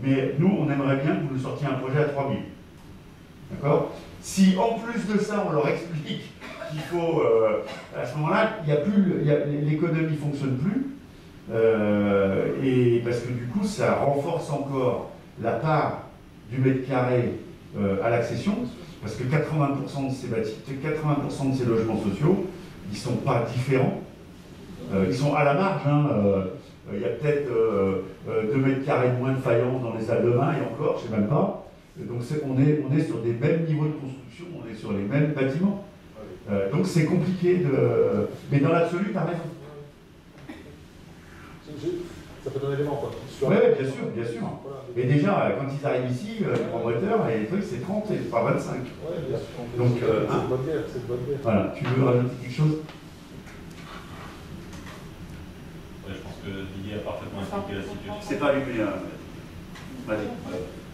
mais nous, on aimerait bien que vous nous sortiez un projet à 3000. D'accord? Si en plus de ça, on leur explique qu'il faut, à ce moment-là, l'économie ne fonctionne plus, et parce que du coup, ça renforce encore la part du mètre carré à l'accession, parce que 80% de ces de ces logements sociaux, ils ne sont pas différents, ils sont à la marge, hein, il y a peut-être 2 mètres carrés de moins de faïence dans les salles de bain, et encore, je ne sais même pas. Donc on est sur des mêmes niveaux de construction, on est sur les mêmes bâtiments. Donc c'est compliqué de... Mais dans l'absolu, tu as raison. Ça peut donner l'élément, quoi. Oui, bien sûr, bien sûr. Mais déjà, quand ils arrivent ici, les promoteurs, les trucs, c'est 30, c'est pas 25. Oui, bien sûr. Donc, c'est une bonne guerre, c'est une bonne guerre. Voilà, tu veux rajouter quelque chose? Ouais, je pense que Didier a parfaitement expliqué la situation. C'est pas allumé, vas-y.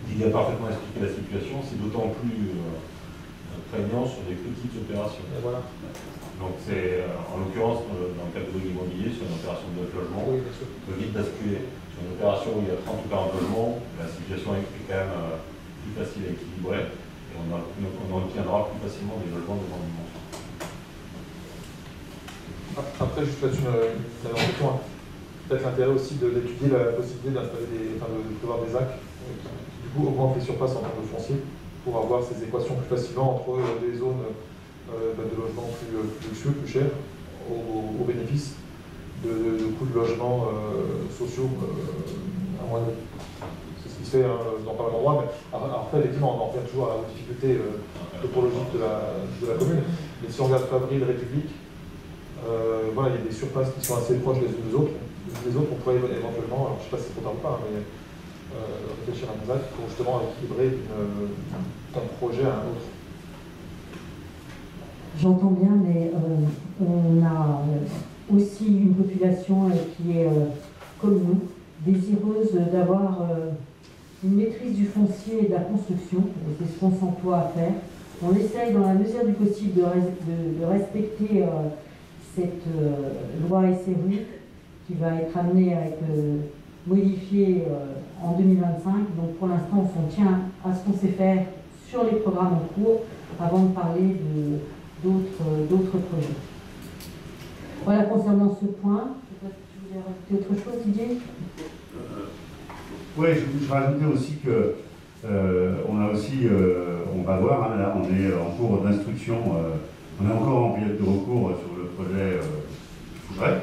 Didier a parfaitement expliqué la situation, c'est d'autant plus prégnant sur des petites opérations. Et voilà. Donc c'est, en l'occurrence, dans le cadre de l'immobilier, sur une opération de 9 logements, oui, bien sûr. on peut vite basculer. Sur une opération où il y a 30 ou 40 logements, la situation est quand même plus facile à équilibrer, et on obtiendra plus facilement des logements de grande dimension. Après, juste là-dessus, une question, hein. Peut-être l'intérêt aussi d'étudier la possibilité d'installer de prévoir des actes qui, du coup, augmentent les surfaces en termes de foncier pour avoir ces équations plus facilement entre des zones de logements plus luxueux, plus chers, au bénéfice de coûts de logements sociaux à moindre. C'est ce qui se fait dans pas mal d'endroits, mais après, effectivement, on en revient toujours à la difficulté topologique de la commune. Mais si on regarde Favril, République, voilà, il y a des surfaces qui sont assez proches les unes des autres. Les autres, on pourrait éventuellement, alors je ne sais pas si c'est trop tard ou pas, mais réfléchir à des actes pour justement équilibrer d'un projet à un autre. J'entends bien, mais on a aussi une population qui est, comme nous, désireuse d'avoir une maîtrise du foncier et de la construction, et c'est ce qu'on s'emploie à faire. On essaye, dans la mesure du possible, de respecter cette loi SRU qui va être amenée à être modifiée en 2025. Donc pour l'instant, on s'en tient à ce qu'on sait faire sur les programmes en cours avant de parler d'autres projets. Voilà, concernant ce point, je ne sais pas si tu voulais rajouter autre chose, Didier? Oui, je rajoutais aussi que on va voir, hein, là on est en cours d'instruction, on est encore en période de recours sur le projet Fougeray.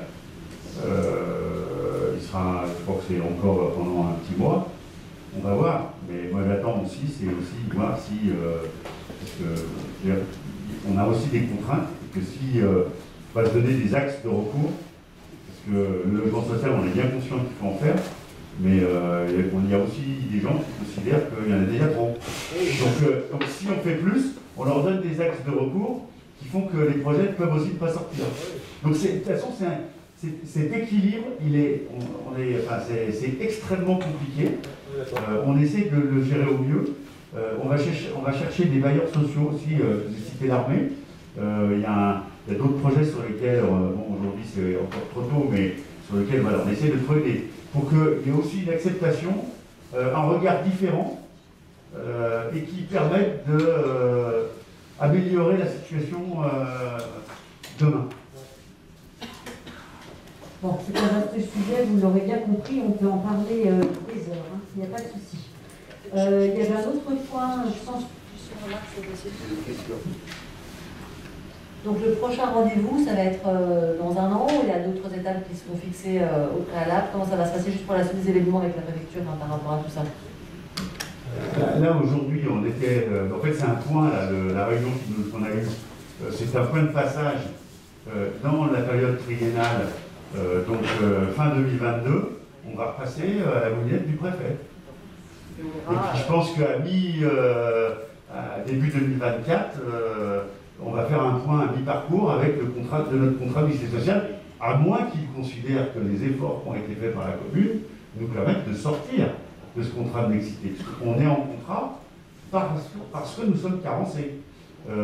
Il sera, je crois que c'est encore pendant un petit mois, on va voir, mais moi j'attends aussi, c'est aussi voir si, parce que on a aussi des contraintes, que si on va se donner des axes de recours, parce que le logement social, on est bien conscient qu'il faut en faire, mais il y a aussi des gens qui considèrent qu'il y en a déjà trop. Donc si on fait plus, on leur donne des axes de recours qui font que les projets peuvent aussi ne pas sortir. Donc de toute façon, cet équilibre, c'est extrêmement compliqué. On essaie de le gérer au mieux. On va chercher des bailleurs sociaux aussi, j'ai cité l'armée. Il y a d'autres projets sur lesquels, bon, aujourd'hui c'est encore trop tôt, mais sur lesquels voilà, on essaie de trouver pour qu'il y ait aussi une acceptation, un regard différent, et qui permette d'améliorer la situation demain. Bon, c'est un vaste sujet, vous l'aurez bien compris, on peut en parler des heures, hein, il n'y a pas de souci. Il y avait un autre point, je pense. Donc le prochain rendez-vous, ça va être dans un an, il y a d'autres étapes qui seront fixées au préalable. Comment ça va se passer juste pour la suite des événements avec la préfecture par rapport à tout ça? Là aujourd'hui, on était. En fait, c'est un point, là, la réunion qu'on a eue, c'est un point de passage dans la période triennale, donc fin 2022, on va repasser à la moulinette du préfet. Et puis je pense qu'à début 2024, on va faire un point à mi-parcours avec notre contrat de mixité sociale, à moins qu'ils considèrent que les efforts qui ont été faits par la commune nous permettent de sortir de ce contrat de mixité. On est en contrat parce que nous sommes carencés.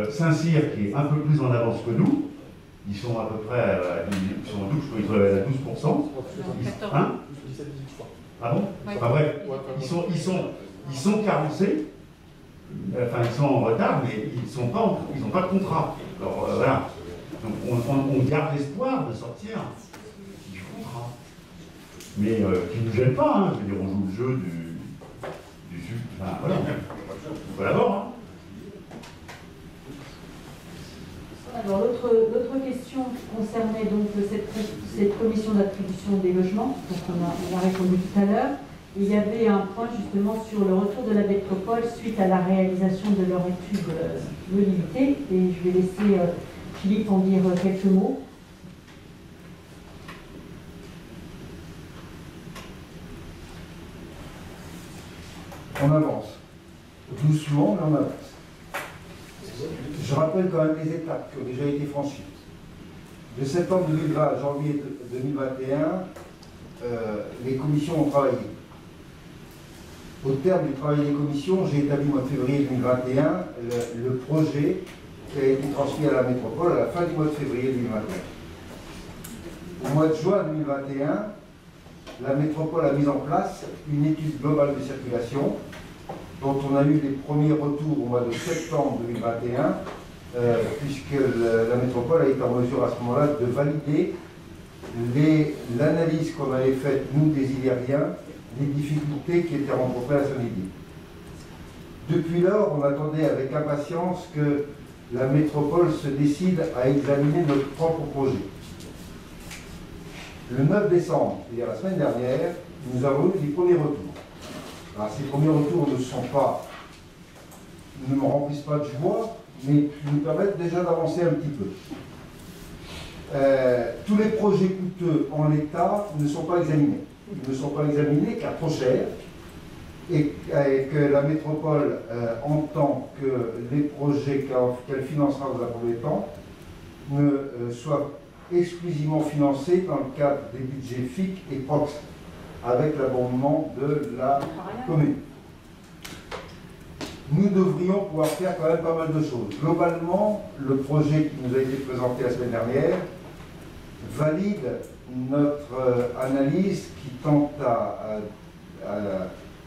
Saint-Cyr, qui est un peu plus en avance que nous, ils sont à peu près, ils sont à 12%. Hein? Ah bon? Enfin bref, ils sont carencés. enfin, ils sont en retard, mais ils n'ont pas de contrat. Alors voilà. Donc on garde l'espoir de sortir du contrat. Mais qui ne nous gêne pas, hein. Je veux dire, on joue le jeu du enfin, voilà. On collabore, hein. Alors l'autre question concernait donc cette commission d'attribution des logements, donc on a répondu tout à l'heure. Il y avait un point justement sur le retour de la métropole suite à la réalisation de leur étude mobilité, et je vais laisser Philippe en dire quelques mots. On avance. Doucement, mais on avance. Je rappelle quand même les étapes qui ont déjà été franchies. De septembre 2020 à janvier 2021, les commissions ont travaillé. Au terme du travail des commissions, j'ai établi au mois de février 2021 le projet qui a été transmis à la métropole à la fin du mois de février 2021. Au mois de juin 2021, la métropole a mis en place une étude globale de circulation dont on a eu les premiers retours au mois de septembre 2021, puisque la métropole a été en mesure à ce moment-là de valider l'analyse qu'on avait faite, nous, des Illyriens, des difficultés qui étaient rencontrées à Saint-Didier. Depuis lors, on attendait avec impatience que la métropole se décide à examiner notre propre projet. Le 9 décembre, c'est-à-dire la semaine dernière, nous avons eu les premiers retours. Alors, ces premiers retours ne me remplissent pas de joie, mais nous permettent déjà d'avancer un petit peu. Tous les projets coûteux en l'état ne sont pas examinés. Ils ne sont pas examinés car trop chers, et que la métropole entend que les projets qu'elle financera dans un premier temps ne soient exclusivement financés dans le cadre des budgets FIC et PROX, avec l'abondement de la commune. Nous devrions pouvoir faire quand même pas mal de choses. Globalement, le projet qui nous a été présenté la semaine dernière valide notre analyse qui tente à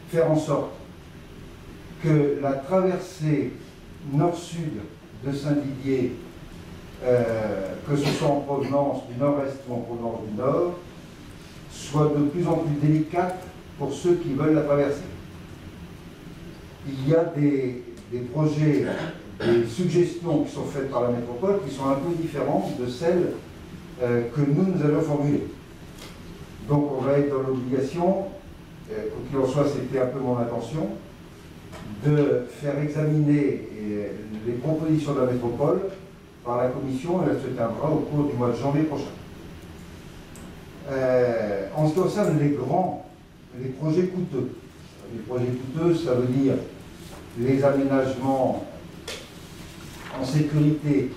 faire en sorte que la traversée nord-sud de Saint-Didier, que ce soit en provenance du nord-est ou en provenance du nord, soit de plus en plus délicate pour ceux qui veulent la traverser. Il y a des projets, des suggestions qui sont faites par la métropole qui sont un peu différentes de celles que nous avions formulées. Donc on va être dans l'obligation, quoi qu'il en soit, c'était un peu mon intention, de faire examiner les propositions de la métropole par la commission, et elle se tiendra au cours du mois de janvier prochain. En ce qui concerne les projets coûteux, les projets coûteux, ça veut dire les aménagements en sécurité,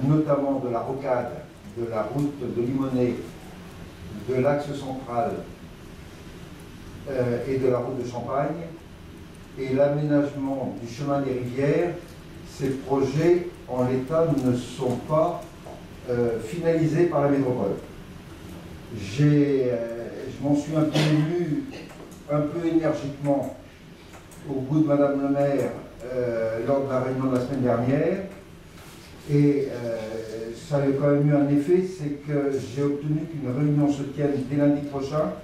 notamment de la rocade, de la route de Limonest, de l'axe central et de la route de Champagne, et l'aménagement du chemin des rivières. Ces projets, en l'état, ne sont pas finalisés par la métropole. Je m'en suis un peu ému, un peu énergiquement, au bout de Madame le maire lors de la réunion de la semaine dernière, et ça a quand même eu un effet, c'est que j'ai obtenu qu'une réunion se tienne dès lundi prochain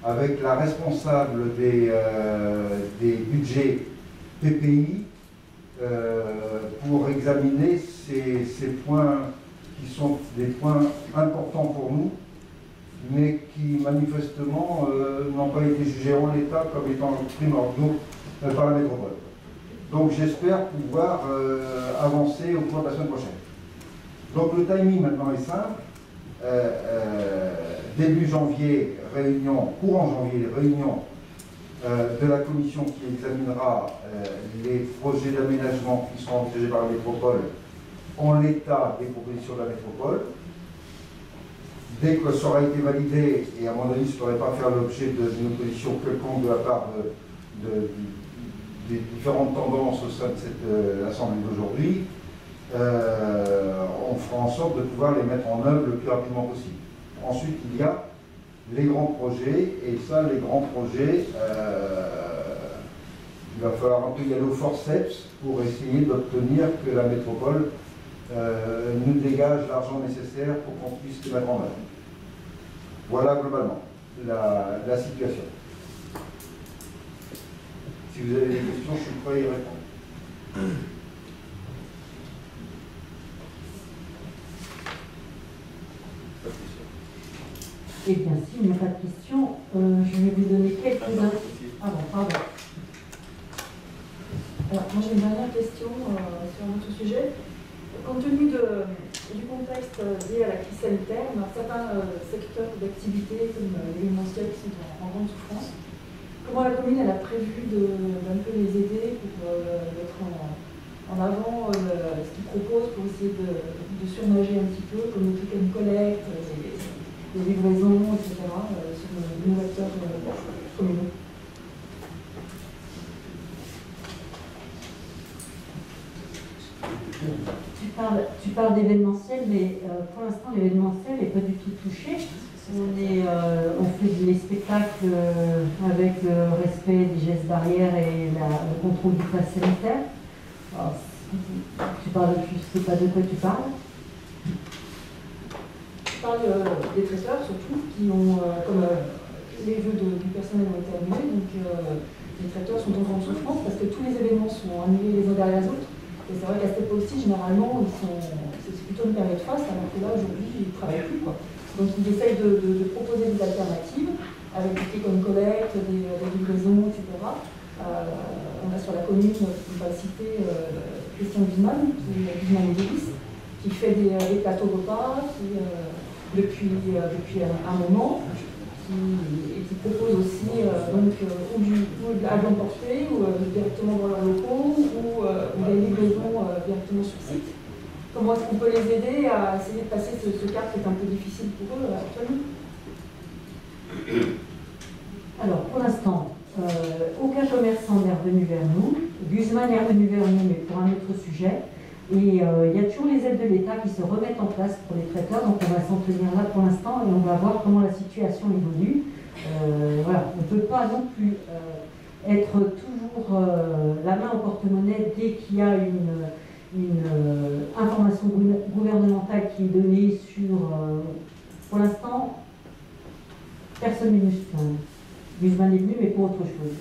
avec la responsable des budgets PPI pour examiner ces points qui sont des points importants pour nous, mais qui manifestement n'ont pas été jugés en l'état comme étant primordiaux par la métropole. Donc j'espère pouvoir avancer au cours de la semaine prochaine. Donc le timing maintenant est simple. Début janvier, courant janvier, réunion de la commission qui examinera les projets d'aménagement qui seront envisagés par la métropole en l'état des propositions de la métropole. Dès que ça aura été validé, et à mon avis, ça ne pourrait pas faire l'objet d'une opposition quelconque de la part des différentes tendances au sein de cette assemblée d'aujourd'hui, on fera en sorte de pouvoir les mettre en œuvre le plus rapidement possible. Ensuite, il y a les grands projets, et ça, les grands projets, Il va falloir un peu y aller au forceps pour essayer d'obtenir que la métropole nous dégage l'argent nécessaire pour qu'on puisse le mettre en œuvre. Voilà globalement la situation. Si vous avez des questions, je suis prêt à y répondre. Eh bien, s'il n'y a pas de questions, je vais vous donner quelques infos. Ah bon, pardon. Alors, moi j'ai une dernière question sur un autre sujet. Compte tenu du contexte lié à la crise sanitaire, on a certains secteurs d'activité comme l'événementiel qui sont en grande souffrance. Comment la commune elle a prévu d'un peu les aider pour mettre en avant ce qu'ils proposent pour essayer de surnager un petit peu, comme le click and collect, les livraisons, etc., sur nos acteurs communaux. Tu parles d'événementiel, mais pour l'instant, l'événementiel n'est pas du tout touché. On fait des spectacles avec le respect des gestes barrières et le contrôle du pass sanitaire. Alors, je ne sais pas de quoi tu parles. Je parle des traiteurs surtout, qui ont, comme les vœux du personnel ont été annulés, donc les traiteurs sont en grande souffrance parce que tous les événements sont annulés les uns derrière les autres. Et c'est vrai qu'à cette époque aussi, généralement, c'est plutôt une période faste, alors que là, aujourd'hui, ils ne travaillent plus, quoi. Donc ils essayent de proposer des alternatives avec des click and collect, des livraisons, etc. On a sur la commune, on va citer Christian Wiesmann, Wiesmann et Délices, qui fait des plateaux repas depuis un moment, et qui propose aussi ou à l'emporter, ou directement dans leurs locaux, ou des livraisons directement sur site. Comment est-ce qu'on peut les aider à essayer de passer ce cap qui est un peu difficile pour eux actuellement? Alors, pour l'instant, aucun commerçant n'est revenu vers nous. Wiesmann est revenu vers nous, mais pour un autre sujet. Et il y a toujours les aides de l'État qui se remettent en place pour les traiteurs, donc on va s'en tenir là pour l'instant et on va voir comment la situation évolue. Voilà, on ne peut pas non plus être toujours la main au porte-monnaie dès qu'il y a une information gouvernementale qui est donnée sur... pour l'instant, personne n'est venu se plaindre. Wiesmann est venu, mais pour autre chose.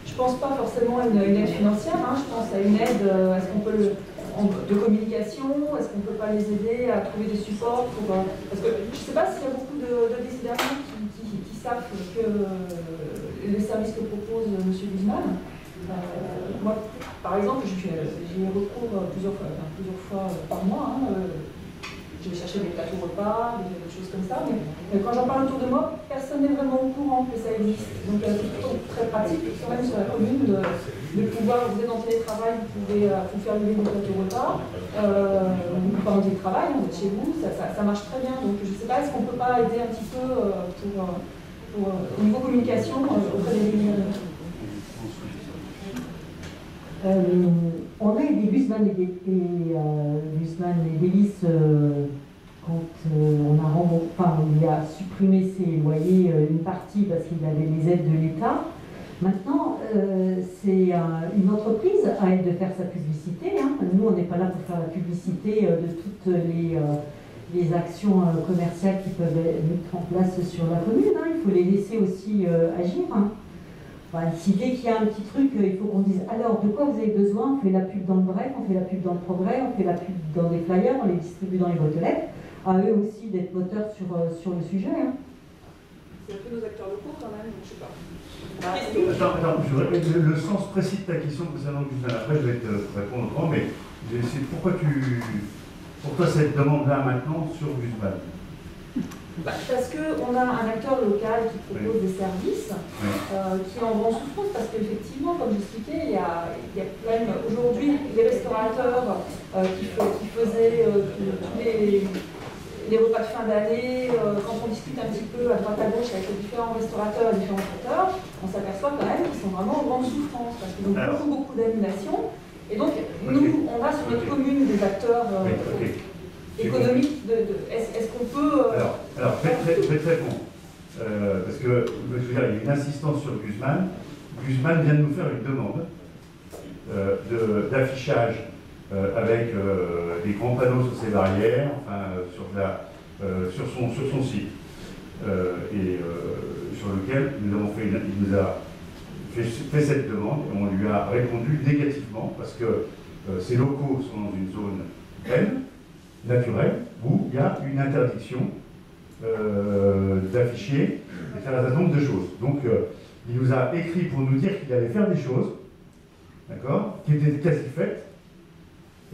Je pense pas forcément à une aide financière, hein. Je pense à une aide est-ce qu'on peut de communication, est-ce qu'on ne peut pas les aider à trouver des supports pour, parce que je ne sais pas s'il y a beaucoup de décideurs qui savent que les services que propose M. Wiesmann. Moi, par exemple, j'y recours plusieurs fois par mois. Je vais chercher des plateaux repas, des choses comme ça, mais quand j'en parle autour de moi, personne n'est vraiment au courant que ça existe. Donc c'est plutôt très pratique, quand même sur la commune, de pouvoir, vous êtes en télétravail, vous pouvez faire lever des plateaux repas, pendant le télétravail, vous êtes chez vous, ça marche très bien. Donc je ne sais pas, est-ce qu'on ne peut pas aider un petit peu au niveau communication auprès des élus? On a aidé Wiesmann et Délices quand il a supprimé ses loyers une partie parce qu'il avait les aides de l'État. Maintenant, c'est une entreprise à elle de faire sa publicité. Hein. Nous, on n'est pas là pour faire la publicité de toutes les actions commerciales qui peuvent être en place sur la commune. Hein. Il faut les laisser aussi agir. Hein. Si dès qu'il y a un petit truc, il faut qu'on dise alors de quoi vous avez besoin, on fait la pub dans le Bref, on fait la pub dans le Progrès, on fait la pub dans des flyers, on les distribue dans les boîtes aux lettres, à eux aussi d'être moteurs sur le sujet. Hein. C'est un peu nos acteurs locaux quand même, je ne sais pas. Attends, le sens précis de ta question concernant Wiesmann, après je vais te répondre autrement, mais c'est pourquoi cette demande-là maintenant sur Wiesmann? Parce qu'on a un acteur local qui propose des services qui est en grande souffrance parce qu'effectivement, comme j'expliquais, il y a même aujourd'hui les restaurateurs qui faisaient tous les repas de fin d'année, quand on discute un petit peu à droite à gauche avec les différents restaurateurs et différents traiteurs, on s'aperçoit quand même qu'ils sont vraiment en grande souffrance parce qu'ils ont beaucoup d'annulations. Et donc, nous, on a sur notre commune des acteurs économique. Est-ce qu'on peut... Alors, faites répondre. Parce que M. dire, il y a une insistance sur Guzman. Guzman vient de nous faire une demande d'affichage avec des grands panneaux sur ses barrières, enfin, sur son site, et sur lequel nous avons fait, il nous a fait cette demande et on lui a répondu négativement parce que ces locaux sont dans une zone N, naturelle, où il y a une interdiction d'afficher et faire un certain nombre de choses. Donc il nous a écrit pour nous dire qu'il allait faire des choses, d'accord, qui étaient quasi faites,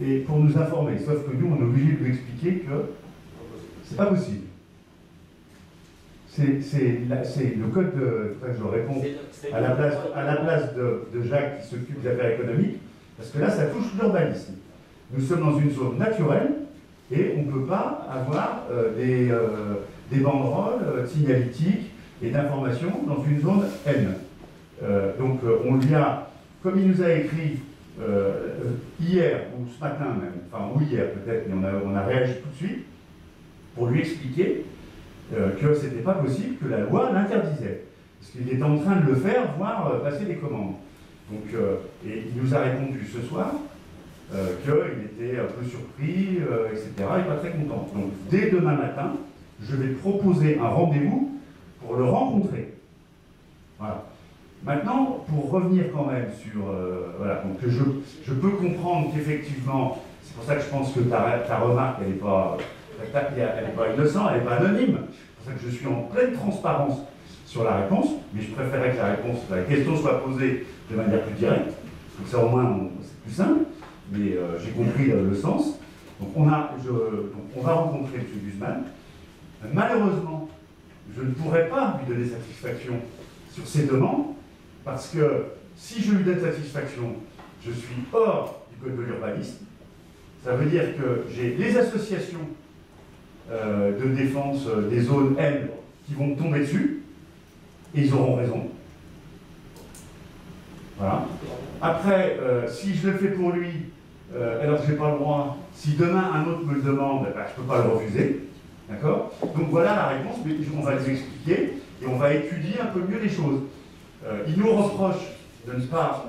et pour nous informer. Sauf que nous, on est obligé de lui expliquer que c'est pas possible. C'est le code de... Je réponds à la place de Jacques qui s'occupe des affaires économiques, parce que là, ça touche l'urbanisme. Nous sommes dans une zone naturelle et on ne peut pas avoir des banderoles signalétiques et d'informations dans une zone N. Donc on lui a, comme il nous a écrit hier ou ce matin même, enfin ou hier peut-être, mais on a réagi tout de suite pour lui expliquer que ce n'était pas possible, que la loi l'interdisait. Parce qu'il était en train de le faire, voire passer des commandes. Donc, et il nous a répondu ce soir qu'il était un peu surpris, etc., et pas très content. Donc dès demain matin, je vais proposer un rendez-vous pour le rencontrer. Voilà. Maintenant, pour revenir quand même sur... voilà, donc je peux comprendre qu'effectivement, c'est pour ça que je pense que ta remarque, elle n'est pas innocente, elle n'est pas anonyme. C'est pour ça que je suis en pleine transparence sur la réponse, mais je préférerais que la question soit posée de manière plus directe. Donc ça au moins, c'est plus simple, mais j'ai compris le sens. Donc on va rencontrer M. Guzman. Malheureusement, je ne pourrais pas lui donner satisfaction sur ses demandes, parce que si je lui donne satisfaction, je suis hors du code de l'urbanisme. Ça veut dire que j'ai les associations de défense des zones N qui vont me tomber dessus, et ils auront raison. Voilà. Après, si je le fais pour lui, alors que je n'ai pas le droit, si demain un autre me le demande, ben, je ne peux pas le refuser. D'accord? Donc voilà la réponse, mais on va les expliquer et on va étudier un peu mieux les choses. Il nous reproche de ne pas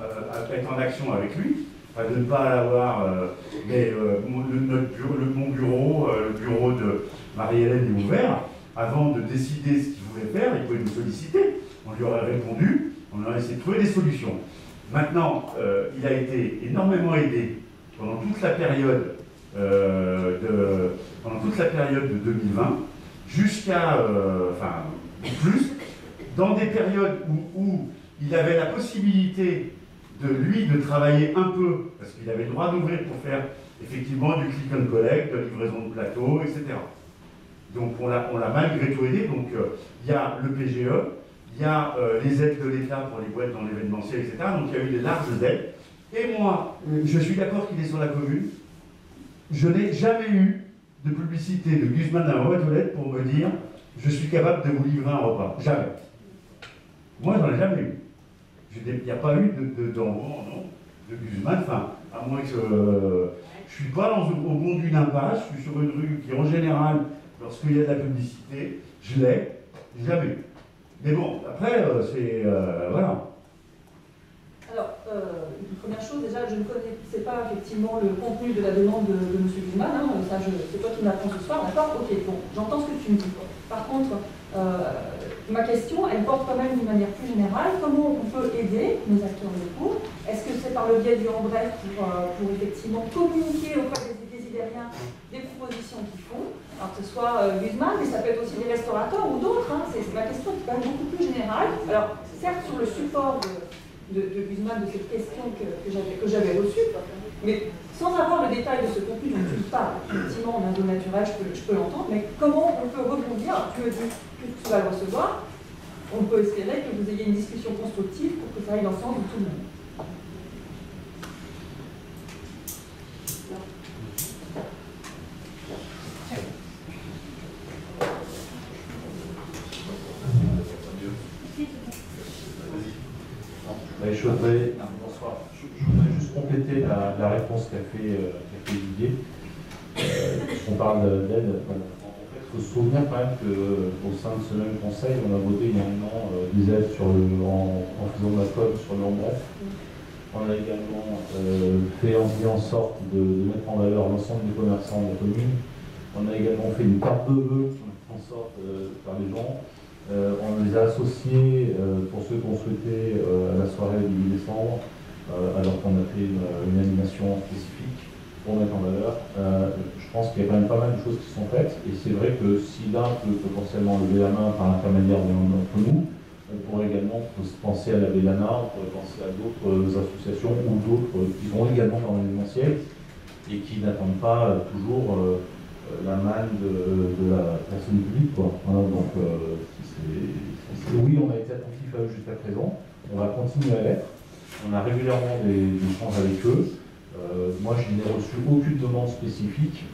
être en action avec lui, enfin, de ne pas l'avoir, mais mon bureau, le bureau de Marie-Hélène est ouvert. Avant de décider ce qu'il voulait faire, il pouvait nous solliciter. On lui aurait répondu, on aurait essayé de trouver des solutions. Maintenant, il a été énormément aidé pendant toute la période de 2020, jusqu'à, enfin, plus, dans des périodes où il avait la possibilité de travailler un peu, parce qu'il avait le droit d'ouvrir pour faire effectivement du click and collect, de livraison de plateau, etc. Donc on l'a malgré tout aidé. Donc il y a le PGE, il y a les aides de l'État pour les boîtes dans l'événementiel, etc. Donc il y a eu des larges aides. Et moi, je suis d'accord qu'il est sur la commune. Je n'ai jamais eu de publicité de Guzman dans ma boîte aux lettres pour me dire je suis capable de vous livrer un repas. Jamais. Moi, j'en ai jamais eu. Il n'y a pas eu d'envoi de Guzman, enfin, à moins que je ne suis pas au bout d'une impasse, je suis sur une rue qui, en général, lorsqu'il y a de la publicité, je l'ai jamais eu. Mais bon, après, c'est... voilà. Alors, une première chose, déjà, je ne connaissais pas effectivement le contenu de la demande de M. Guzman, hein, ça, c'est toi qui m'apprends ce soir, d'accord? Ok, bon, j'entends ce que tu me dis. Par contre, ma question, elle porte quand même d'une manière plus générale. Comment on peut aider nos acteurs locaux? Est-ce que c'est par le biais du Handbref pour effectivement communiquer auprès des Désidériens des propositions qu'ils font? Alors que ce soit Guzman, mais ça peut être aussi des restaurateurs ou d'autres. Hein. Ma question est quand même beaucoup plus générale. Alors, certes, sur le support de Guzman, de cette question que j'avais reçue, mais sans avoir le détail de ce contenu dont tu parles. Effectivement, en indo naturel, je peux l'entendre, mais comment on peut rebondir? Alors, tu me dis que tu vas le recevoir, on peut espérer que vous ayez une discussion constructive pour que ça aille dans le sens de tout le monde. Je voudrais juste compléter la réponse qu'a fait Didier. On parle d'aide. En fait, faut se souvenir quand même qu'au sein de ce même conseil, on a voté également des aides en faisant de la com sur le bref. On a également fait en sorte de mettre en valeur l'ensemble des commerçants de la commune. On a également fait une carte de vœux en sorte par les gens. On les a associés, pour ceux qui ont souhaité, à la soirée du 8 décembre, alors qu'on a fait une animation spécifique pour mettre en valeur. Je pense qu'il y a quand même pas mal de choses qui sont faites, et c'est vrai que si l'un peut potentiellement lever la main par l'intermédiaire d'entre nous, on pourrait également penser à la Bellana, on pourrait penser à d'autres associations ou d'autres qui sont également dans l'événementiel et qui n'attendent pas toujours la manne de la personne publique, quoi. Voilà, donc, oui, on a été attentif à eux jusqu'à présent, on va continuer à l'être, on a régulièrement des échanges avec eux. Moi, je n'ai reçu aucune demande spécifique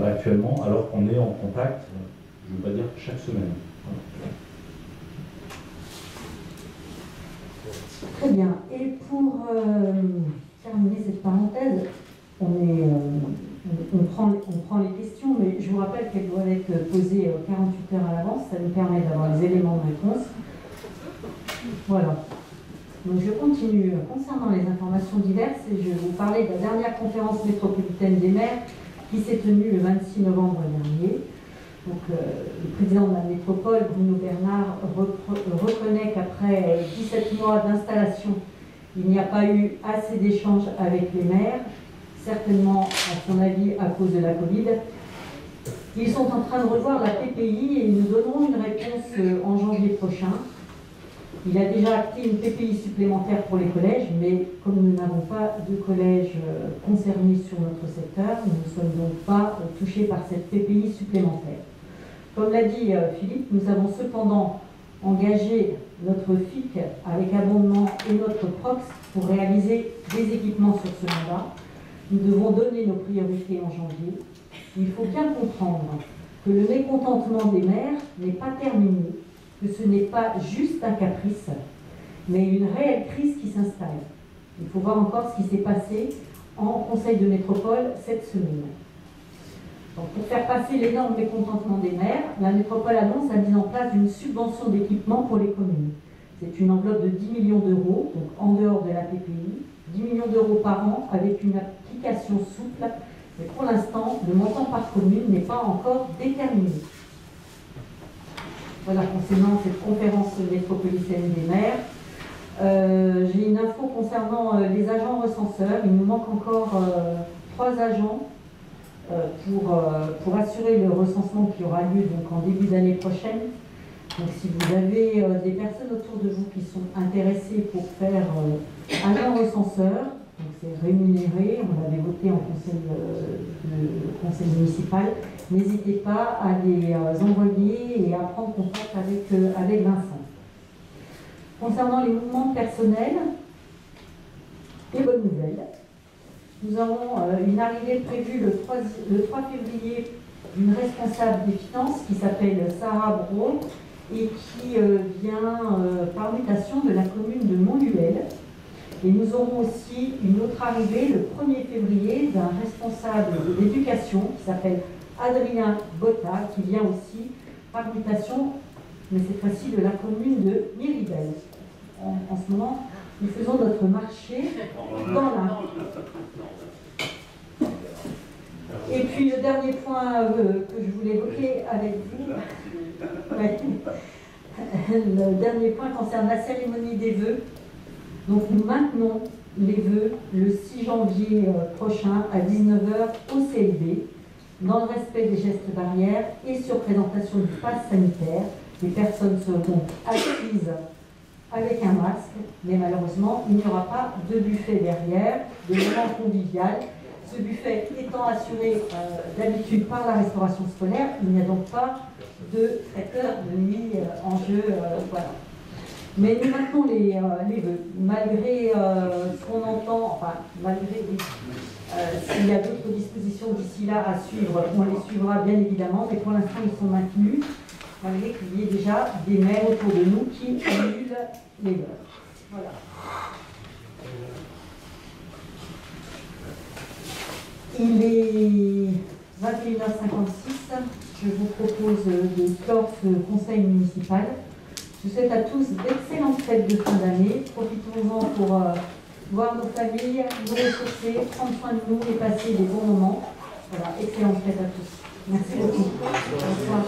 actuellement, alors qu'on est en contact, je ne veux pas dire chaque semaine. Très bien. Et pour terminer cette parenthèse, on prend les questions, mais je vous rappelle qu'elles doivent être posées 48 heures à l'avance. Ça nous permet d'avoir les éléments de réponse. Voilà. Donc je continue. Concernant les informations diverses, et je vais vous parler de la dernière conférence métropolitaine des maires qui s'est tenue le 26 novembre dernier. Donc, le président de la métropole, Bruno Bernard, reconnaît qu'après 17 mois d'installation, il n'y a pas eu assez d'échanges avec les maires, certainement, à son avis, à cause de la Covid. Ils sont en train de revoir la PPI et nous donnerons une réponse en janvier prochain. Il a déjà acté une PPI supplémentaire pour les collèges, mais comme nous n'avons pas de collèges concernés sur notre secteur, nous ne sommes donc pas touchés par cette PPI supplémentaire. Comme l'a dit Philippe, nous avons cependant engagé notre FIC avec abondement et notre PROX pour réaliser des équipements sur ce mandat. Nous devons donner nos priorités en janvier. Il faut bien comprendre que le mécontentement des maires n'est pas terminé, que ce n'est pas juste un caprice, mais une réelle crise qui s'installe. Il faut voir encore ce qui s'est passé en Conseil de métropole cette semaine. Donc, pour faire passer l'énorme mécontentement des maires, la métropole annonce la mise en place d'une subvention d'équipement pour les communes. C'est une enveloppe de 10 millions d'euros, donc en dehors de la PPI, 10 millions d'euros par an avec une application souple, mais pour l'instant, le montant par commune n'est pas encore déterminé. Voilà, concernant cette conférence métropolitaine des maires. J'ai une info concernant les agents recenseurs. Il nous manque encore 3 agents pour assurer le recensement qui aura lieu donc, en début d'année prochaine. Donc si vous avez des personnes autour de vous qui sont intéressées pour faire agent recenseur, donc c'est rémunéré, on l'avait voté en conseil municipal, n'hésitez pas à les envoyer et à prendre contact avec Vincent. Concernant les mouvements personnels, des bonnes nouvelles. Nous avons une arrivée prévue le 3 février d'une responsable des finances qui s'appelle Sarah Brault et qui vient par mutation de la commune de Montluel. Et nous aurons aussi une autre arrivée le 1er février d'un responsable de l'éducation qui s'appelle Adrien Botta, qui vient aussi par mutation, mais cette fois-ci de la commune de Miribel. En ce moment, nous faisons notre marché dans la... Et puis le dernier point que je voulais évoquer avec vous, le dernier point concerne la cérémonie des vœux. Donc nous maintenons les vœux le 6 janvier prochain à 19h au CLB, dans le respect des gestes barrières et sur présentation du pass sanitaire. Les personnes seront donc assises avec un masque, mais malheureusement, il n'y aura pas de buffet derrière, de moment convivial. Ce buffet étant assuré d'habitude par la restauration scolaire, il n'y a donc pas de traiteur de nuit en jeu. Voilà. Mais nous maintenons les vœux, malgré ce qu'on entend, enfin, malgré s'il y a d'autres dispositions d'ici là à suivre, on les suivra bien évidemment, mais pour l'instant ils sont maintenus, malgré qu'il y ait déjà des maires autour de nous qui annulent les leurs. Voilà. Il est 21h56. je vous propose de clore ce conseil municipal. Je vous souhaite à tous d'excellentes fêtes de fin d'année. Profitons-en pour voir nos familles, nous ressourcer, prendre soin de nous et passer des bons moments. Voilà, excellentes fêtes à tous. Merci beaucoup. Bonsoir.